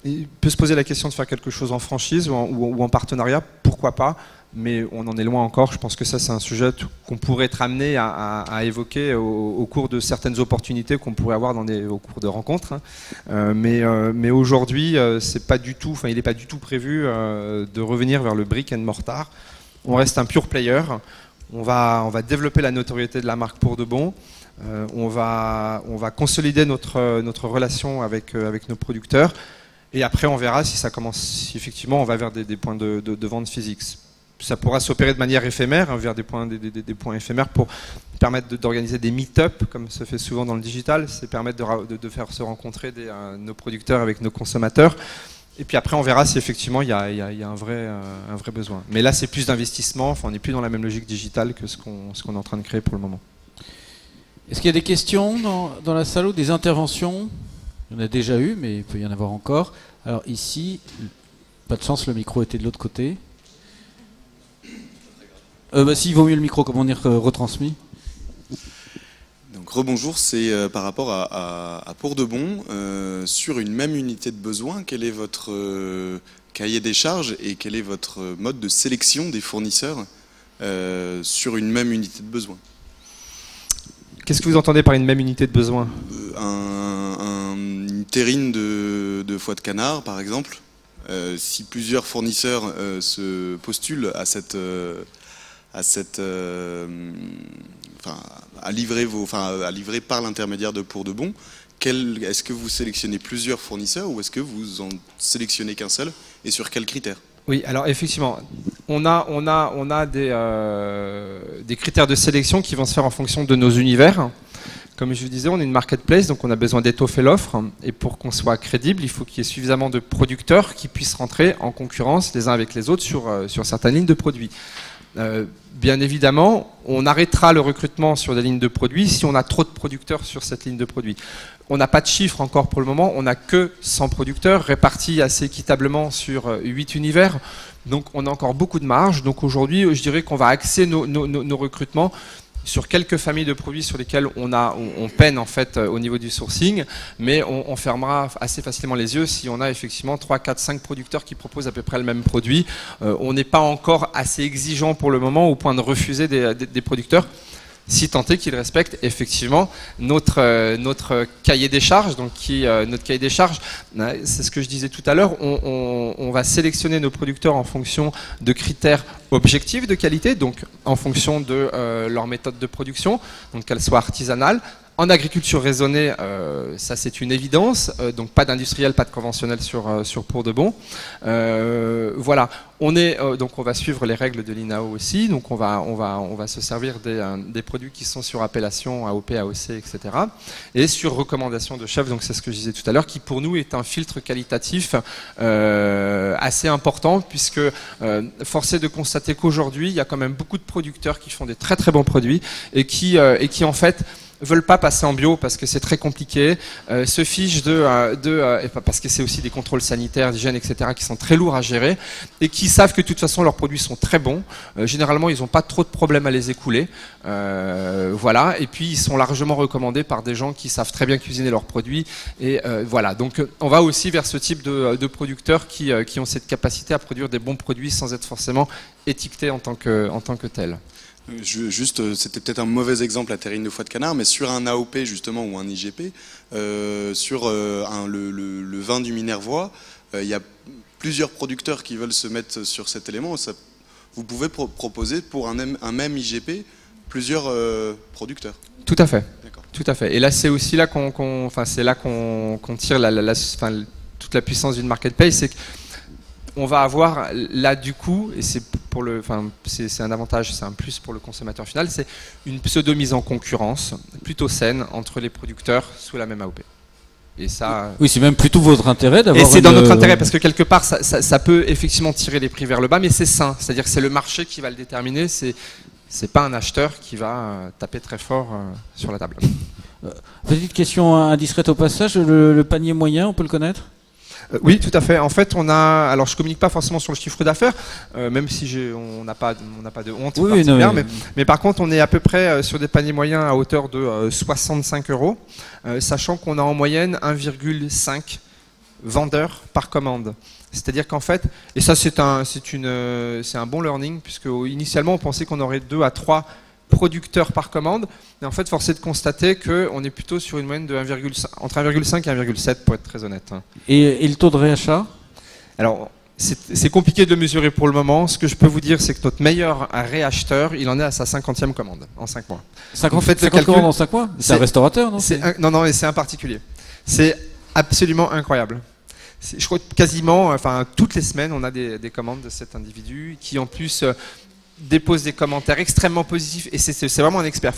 il peut se poser la question de faire quelque chose en franchise ou en partenariat, pourquoi pas, mais on en est loin encore. Je pense que ça, c'est un sujet qu'on pourrait être amené à évoquer au cours de certaines opportunités qu'on pourrait avoir au cours de rencontres. Mais aujourd'hui, c'est pas du tout, il n'est pas du tout prévu de revenir vers le brick and mortar. On reste un pure player. On va développer la notoriété de la marque pour de bon. On va consolider notre relation avec nos producteurs. Et après, on verra si ça commence, si effectivement on va vers des points de vente physiques. Ça pourra s'opérer de manière éphémère, vers des points éphémères pour permettre d'organiser des meet-up, comme se fait souvent dans le digital. C'est permettre de faire se rencontrer nos producteurs avec nos consommateurs. Et puis après, on verra si effectivement il y a un vrai besoin. Mais là, c'est plus d'investissement. Enfin, on n'est plus dans la même logique digitale que ce qu'on est en train de créer pour le moment. Est-ce qu'il y a des questions dans la salle ou des interventions? Il y en a déjà eu, mais il peut y en avoir encore. Alors ici, pas de chance, le micro était de l'autre côté. Si, il vaut mieux le micro, comment dire, retransmis. Donc rebonjour, c'est par rapport à Pour de Bon, sur une même unité de besoin, quel est votre cahier des charges et quel est votre mode de sélection des fournisseurs sur une même unité de besoin? Qu'est-ce que vous entendez par une même unité de besoin? Une terrine de foie de canard, par exemple. Si plusieurs fournisseurs se postulent à livrer par l'intermédiaire de Pour de Bon, est-ce que vous sélectionnez plusieurs fournisseurs ou est-ce que vous en sélectionnez qu'un seul et sur quels critères? Oui, alors effectivement, on a des critères de sélection qui vont se faire en fonction de nos univers. Comme je vous disais, on est une marketplace, donc on a besoin d'étoffer l'offre. Et pour qu'on soit crédible, il faut qu'il y ait suffisamment de producteurs qui puissent rentrer en concurrence les uns avec les autres sur certaines lignes de produits. Bien évidemment, on arrêtera le recrutement sur des lignes de produits si on a trop de producteurs sur cette ligne de produits. On n'a pas de chiffres encore pour le moment, on n'a que 100 producteurs répartis assez équitablement sur 8 univers. Donc on a encore beaucoup de marge. Donc aujourd'hui, je dirais qu'on va axer nos recrutements sur quelques familles de produits sur lesquels on peine en fait au niveau du sourcing, mais on fermera assez facilement les yeux si on a effectivement 3, 4, 5 producteurs qui proposent à peu près le même produit. On n'est pas encore assez exigeant pour le moment au point de refuser des producteurs, si tant est qu'ils respectent effectivement notre cahier des charges. Donc notre cahier des charges, c'est ce que je disais tout à l'heure, on va sélectionner nos producteurs en fonction de critères objectifs de qualité, donc en fonction de leur méthode de production, donc qu'elle soit artisanale. En agriculture raisonnée, ça c'est une évidence, donc pas d'industriel, pas de conventionnel sur Pour de Bon. Voilà, donc on va suivre les règles de l'INAO aussi, donc on va se servir des produits qui sont sur appellation AOP, AOC, etc. Et sur recommandation de chef, donc c'est ce que je disais tout à l'heure, qui pour nous est un filtre qualitatif assez important, puisque force est de constater qu'aujourd'hui, il y a quand même beaucoup de producteurs qui font des très très bons produits et qui en fait veulent pas passer en bio parce que c'est très compliqué, se fichent parce que c'est aussi des contrôles sanitaires, d'hygiène, etc. qui sont très lourds à gérer et qui savent que de toute façon leurs produits sont très bons. Généralement, ils n'ont pas trop de problèmes à les écouler. Voilà. Et puis, ils sont largement recommandés par des gens qui savent très bien cuisiner leurs produits. Et voilà. Donc, on va aussi vers ce type de producteurs qui ont cette capacité à produire des bons produits sans être forcément étiquetés en tant que tels. C'était peut-être un mauvais exemple, la terrine de foie de canard, mais sur un AOP justement ou un IGP, sur le vin du Minervois, il y a plusieurs producteurs qui veulent se mettre sur cet élément. Vous pouvez proposer pour un même IGP plusieurs producteurs. Tout à fait. Tout à fait. Et là, c'est aussi là qu'on tire toute la puissance d'une marketplace, c'est on va avoir là du coup, et c'est un avantage, c'est un plus pour le consommateur final, c'est une pseudo-mise en concurrence plutôt saine entre les producteurs sous la même AOP. Et ça, oui, c'est même plutôt votre intérêt d'avoir. Et c'est dans notre intérêt parce que quelque part, ça peut effectivement tirer les prix vers le bas, mais c'est sain. C'est-à-dire que c'est le marché qui va le déterminer. C'est pas un acheteur qui va taper très fort sur la table. Petite question indiscrète au passage, le panier moyen, on peut le connaître ? Oui, tout à fait. En fait, alors je communique pas forcément sur le chiffre d'affaires, même si on n'a pas de honte particulière, mais par contre, on est à peu près sur des paniers moyens à hauteur de 65 €, sachant qu'on a en moyenne 1,5 vendeurs par commande. C'est-à-dire qu'en fait, et ça c'est un bon learning, puisque initialement on pensait qu'on aurait 2 à 3 producteurs par commande, mais en fait force est de constater qu'on est plutôt sur une moyenne de entre 1,5 et 1,7 pour être très honnête. Et le taux de réachat ? Alors c'est compliqué de le mesurer pour le moment. Ce que je peux vous dire, c'est que notre meilleur réacheteur, il en est à sa 50e commande en 5 mois. 50 commandes en 5 mois ? C'est un restaurateur, non ? Non, et c'est un particulier. C'est absolument incroyable. Je crois que quasiment, toutes les semaines, on a des commandes de cet individu qui en plus dépose des commentaires extrêmement positifs et c'est vraiment un expert.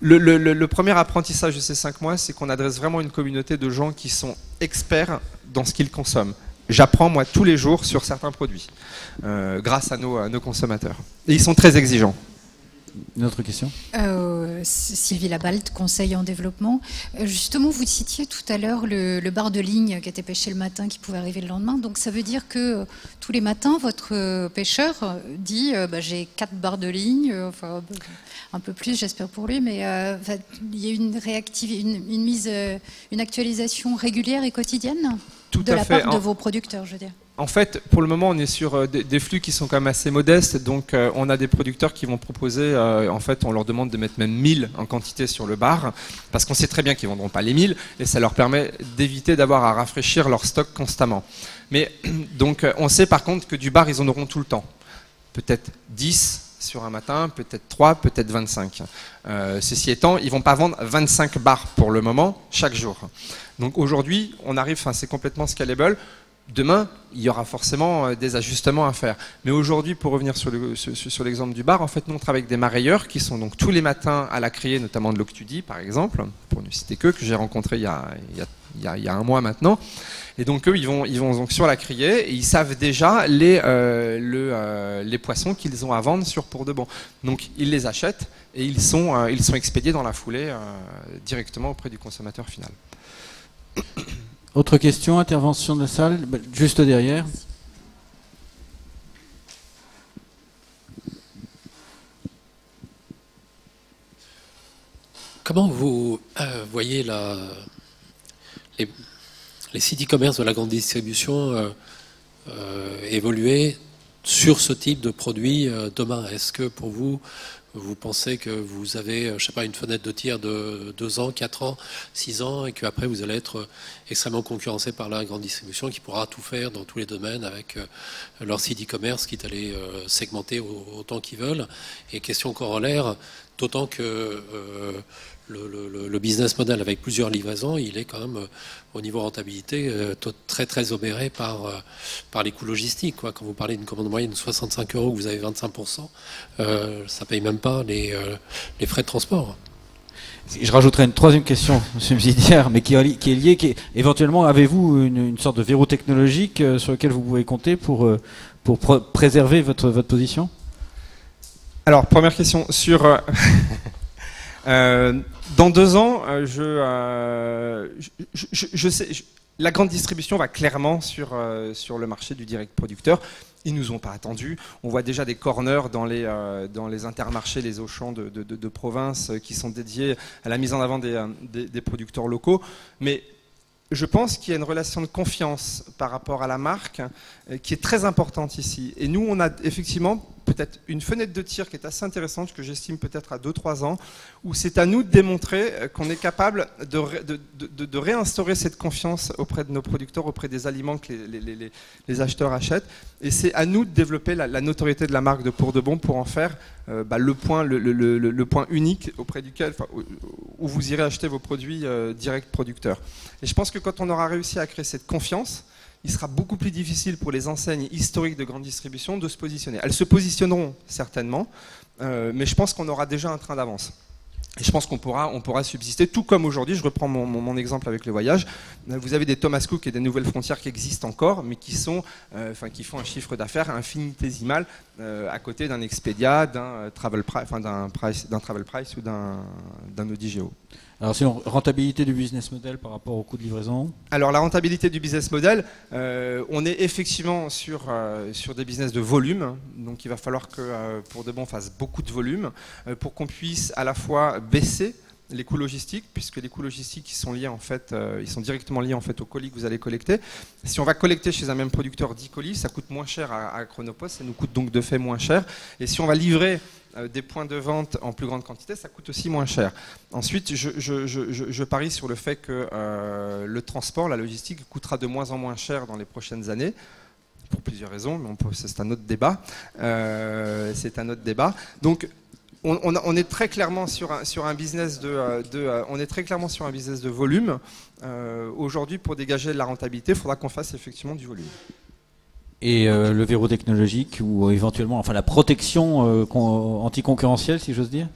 Le premier apprentissage de ces 5 mois, c'est qu'on adresse vraiment une communauté de gens qui sont experts dans ce qu'ils consomment. J'apprends moi tous les jours sur certains produits grâce à nos consommateurs. Et ils sont très exigeants. Une autre question ? Sylvie Labalte, conseil en développement. Justement, vous citiez tout à l'heure le bar de ligne qui était pêché le matin, qui pouvait arriver le lendemain. Donc ça veut dire que tous les matins, votre pêcheur dit j'ai 4 barres de ligne, un peu plus j'espère pour lui, mais il y a une actualisation régulière et quotidienne de la part de vos producteurs, je veux dire. En fait, pour le moment, on est sur des flux qui sont quand même assez modestes. Donc, on a des producteurs qui vont proposer, en fait, on leur demande de mettre même 1000 en quantité sur le bar, parce qu'on sait très bien qu'ils ne vendront pas les 1000, et ça leur permet d'éviter d'avoir à rafraîchir leur stock constamment. Mais donc, on sait par contre que du bar, ils en auront tout le temps. Peut-être 10 sur un matin, peut-être 3, peut-être 25. Ceci étant, ils ne vont pas vendre 25 bars pour le moment, chaque jour. Donc aujourd'hui, on arrive, c'est complètement scalable. Demain, il y aura forcément des ajustements à faire. Mais aujourd'hui, pour revenir sur l'exemple du bar, en fait, nous on travaille avec des marailleurs qui sont donc tous les matins à la criée, notamment de l'Octudie, par exemple, pour ne citer que j'ai rencontré il y a un mois maintenant. Et donc eux, ils vont donc sur la criée et ils savent déjà les poissons qu'ils ont à vendre sur Pour de Bon. Donc ils les achètent et ils sont expédiés dans la foulée directement auprès du consommateur final. Autre question, intervention de la salle, juste derrière. Comment vous voyez les sites e-commerce de la grande distribution évoluer sur ce type de produit demain? Est-ce que pour vous pensez que vous avez, une fenêtre de tir de 2 ans, 4 ans, 6 ans, et qu'après vous allez être extrêmement concurrencé par la grande distribution qui pourra tout faire dans tous les domaines avec leur site e-commerce, quitte à les segmenter autant qu'ils veulent? Et question corollaire, d'autant que le business model avec plusieurs livraisons, il est quand même au niveau rentabilité très très obéré par les coûts logistiques. Quand vous parlez d'une commande moyenne de 65 €, que vous avez 25%, ça paye même pas les frais de transport. Je rajouterai une troisième question, M. Mzidiar, mais qui est liée. Éventuellement, avez-vous une sorte de verrou technologique sur lequel vous pouvez compter pour préserver votre position? Alors, première question sur... dans 2 ans, je sais, la grande distribution va clairement sur le marché du direct producteur. Ils nous ont pas attendus. On voit déjà des corners dans les intermarchés, les Auchan de province qui sont dédiés à la mise en avant des producteurs locaux. Mais je pense qu'il y a une relation de confiance par rapport à la marque qui est très importante ici. Et nous, on a effectivement peut-être une fenêtre de tir qui est assez intéressante, que j'estime peut-être à 2-3 ans, où c'est à nous de démontrer qu'on est capable de réinstaurer cette confiance auprès de nos producteurs, auprès des aliments que les acheteurs achètent. Et c'est à nous de développer la notoriété de la marque de Pour de Bon pour en faire le point unique auprès duquel, où vous irez acheter vos produits direct producteurs. Et je pense que quand on aura réussi à créer cette confiance, il sera beaucoup plus difficile pour les enseignes historiques de grande distribution de se positionner. Elles se positionneront certainement, mais je pense qu'on aura déjà un train d'avance. Et je pense qu'on pourra subsister, tout comme aujourd'hui, je reprends mon exemple avec le voyage, vous avez des Thomas Cook et des Nouvelles Frontières qui existent encore, mais qui font un chiffre d'affaires infinitésimal à côté d'un Expedia, d'un Travel Price ou d'un Odigeo. Alors sinon, rentabilité du business model par rapport au coût de livraison? Alors la rentabilité du business model, on est effectivement sur des business de volume, donc il va falloir que pour de bon on fasse beaucoup de volume, pour qu'on puisse à la fois baisser les coûts logistiques, puisque les coûts logistiques ils sont liés en fait, ils sont directement liés en fait aux colis que vous allez collecter. Si on va collecter chez un même producteur 10 colis, ça coûte moins cher à Chronopost, ça nous coûte donc de fait moins cher. Et si on va livrer des points de vente en plus grande quantité, ça coûte aussi moins cher. Ensuite, je parie sur le fait que le transport, la logistique, coûtera de moins en moins cher dans les prochaines années, pour plusieurs raisons, mais c'est un autre débat. Donc, on est très clairement sur un business de volume. Aujourd'hui, pour dégager de la rentabilité, il faudra qu'on fasse effectivement du volume. Et le verrou technologique ou éventuellement, enfin la protection anticoncurrentielle, si j'ose dire?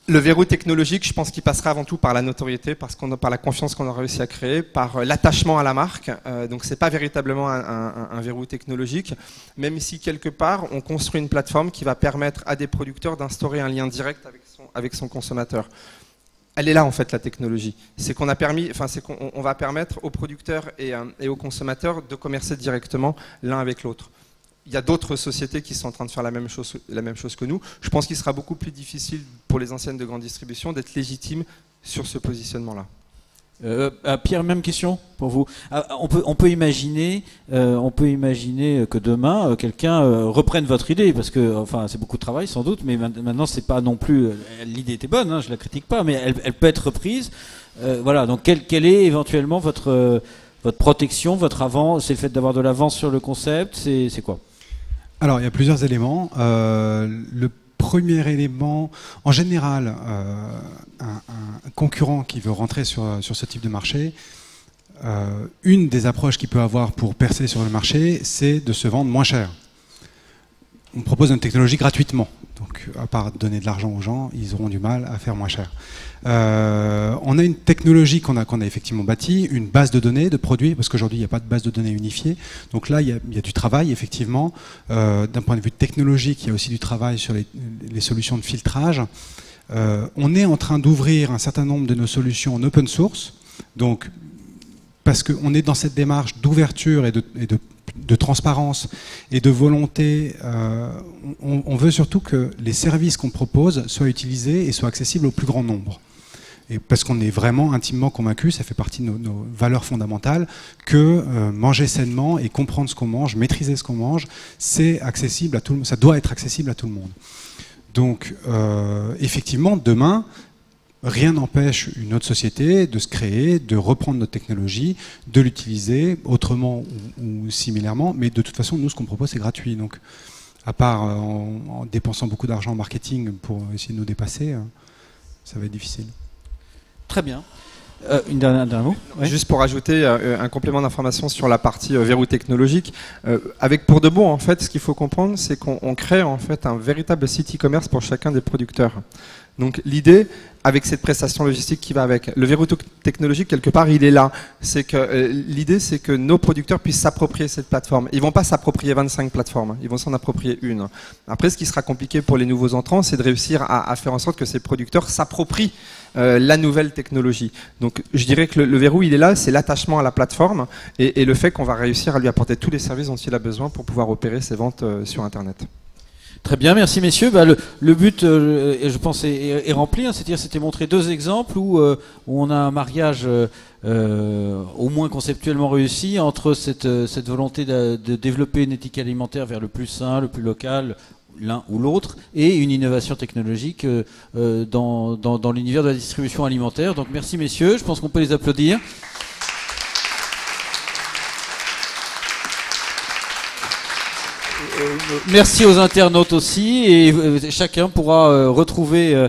Le verrou technologique, je pense qu'il passera avant tout par la notoriété, par la confiance qu'on a réussi à créer, par l'attachement à la marque. Donc c'est pas véritablement un verrou technologique, même si quelque part on construit une plateforme qui va permettre à des producteurs d'instaurer un lien direct avec son consommateur. Elle est là en fait la technologie. C'est qu'on va permettre aux producteurs et aux consommateurs de commercer directement l'un avec l'autre. Il y a d'autres sociétés qui sont en train de faire la même chose que nous. Je pense qu'il sera beaucoup plus difficile pour les enseignes de grande distribution d'être légitimes sur ce positionnement-là. Pierre, même question pour vous. On peut imaginer que demain quelqu'un reprenne votre idée, parce que enfin c'est beaucoup de travail sans doute, mais maintenant c'est pas non plus. L'idée était bonne, hein, je la critique pas, mais elle peut être reprise. Voilà. Donc quelle est éventuellement votre protection, votre avance? C'est le fait d'avoir de l'avance sur le concept. C'est quoi? Alors il y a plusieurs éléments. Le premier élément, en général, un concurrent qui veut rentrer sur ce type de marché, une des approches qu'il peut avoir pour percer sur le marché, c'est de se vendre moins cher. On propose une technologie gratuitement. Donc, à part donner de l'argent aux gens, ils auront du mal à faire moins cher. On a une technologie qu'on a effectivement bâtie, une base de données, de produits, parce qu'aujourd'hui, il n'y a pas de base de données unifiée. Donc là, il y a du travail, effectivement. D'un point de vue technologique, il y a aussi du travail sur les solutions de filtrage. On est en train d'ouvrir un certain nombre de nos solutions en open source. Donc, parce qu'on est dans cette démarche d'ouverture et de transparence et de volonté, on veut surtout que les services qu'on propose soient utilisés et soient accessibles au plus grand nombre. Et parce qu'on est vraiment intimement convaincus, ça fait partie de nos valeurs fondamentales, que manger sainement et comprendre ce qu'on mange, maîtriser ce qu'on mange, c'est accessible à tout le monde, ça doit être accessible à tout le monde. Donc, effectivement, demain, rien n'empêche une autre société de se créer, de reprendre notre technologie, de l'utiliser autrement ou similairement, mais de toute façon, nous, ce qu'on propose, c'est gratuit. Donc, à part en dépensant beaucoup d'argent en marketing pour essayer de nous dépasser, ça va être difficile. Très bien. Un dernier mot. Oui. Juste pour ajouter un complément d'information sur la partie verrou technologique, avec Pour de Bon, en fait, ce qu'il faut comprendre, c'est qu'on crée en fait un véritable site e-commerce pour chacun des producteurs. Donc l'idée, avec cette prestation logistique qui va avec, le verrou technologique, quelque part, il est là. C'est que l'idée, c'est que nos producteurs puissent s'approprier cette plateforme. Ils vont pas s'approprier 25 plateformes, ils vont s'en approprier une. Après, ce qui sera compliqué pour les nouveaux entrants, c'est de réussir à faire en sorte que ces producteurs s'approprient la nouvelle technologie. Donc je dirais que le verrou, il est là, c'est l'attachement à la plateforme et le fait qu'on va réussir à lui apporter tous les services dont il a besoin pour pouvoir opérer ses ventes sur Internet. Très bien, merci messieurs. Le but, je pense, est rempli. Hein, c'est-à-dire, c'était montrer deux exemples où on a un mariage au moins conceptuellement réussi entre cette volonté de développer une éthique alimentaire vers le plus sain, le plus local, l'un ou l'autre, et une innovation technologique dans l'univers de la distribution alimentaire. Donc merci messieurs, je pense qu'on peut les applaudir. Merci aux internautes aussi, et chacun pourra retrouver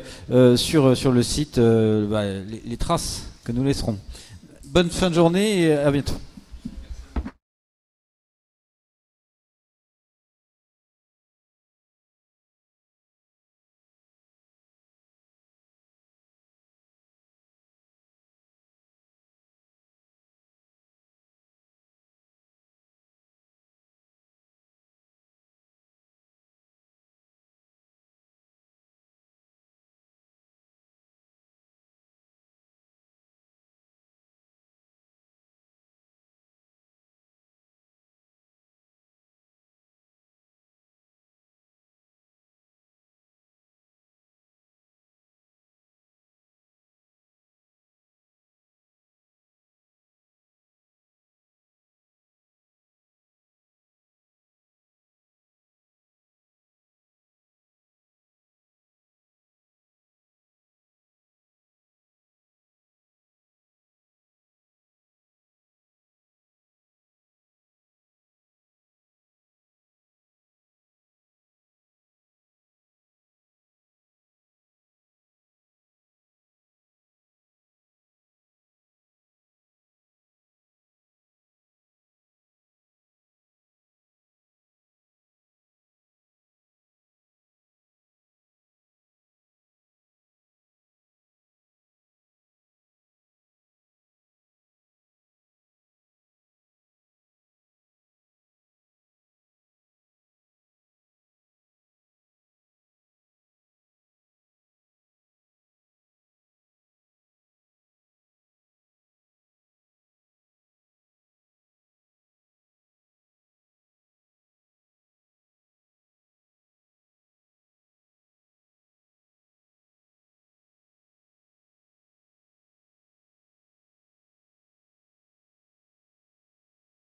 sur le site les traces que nous laisserons. Bonne fin de journée et à bientôt.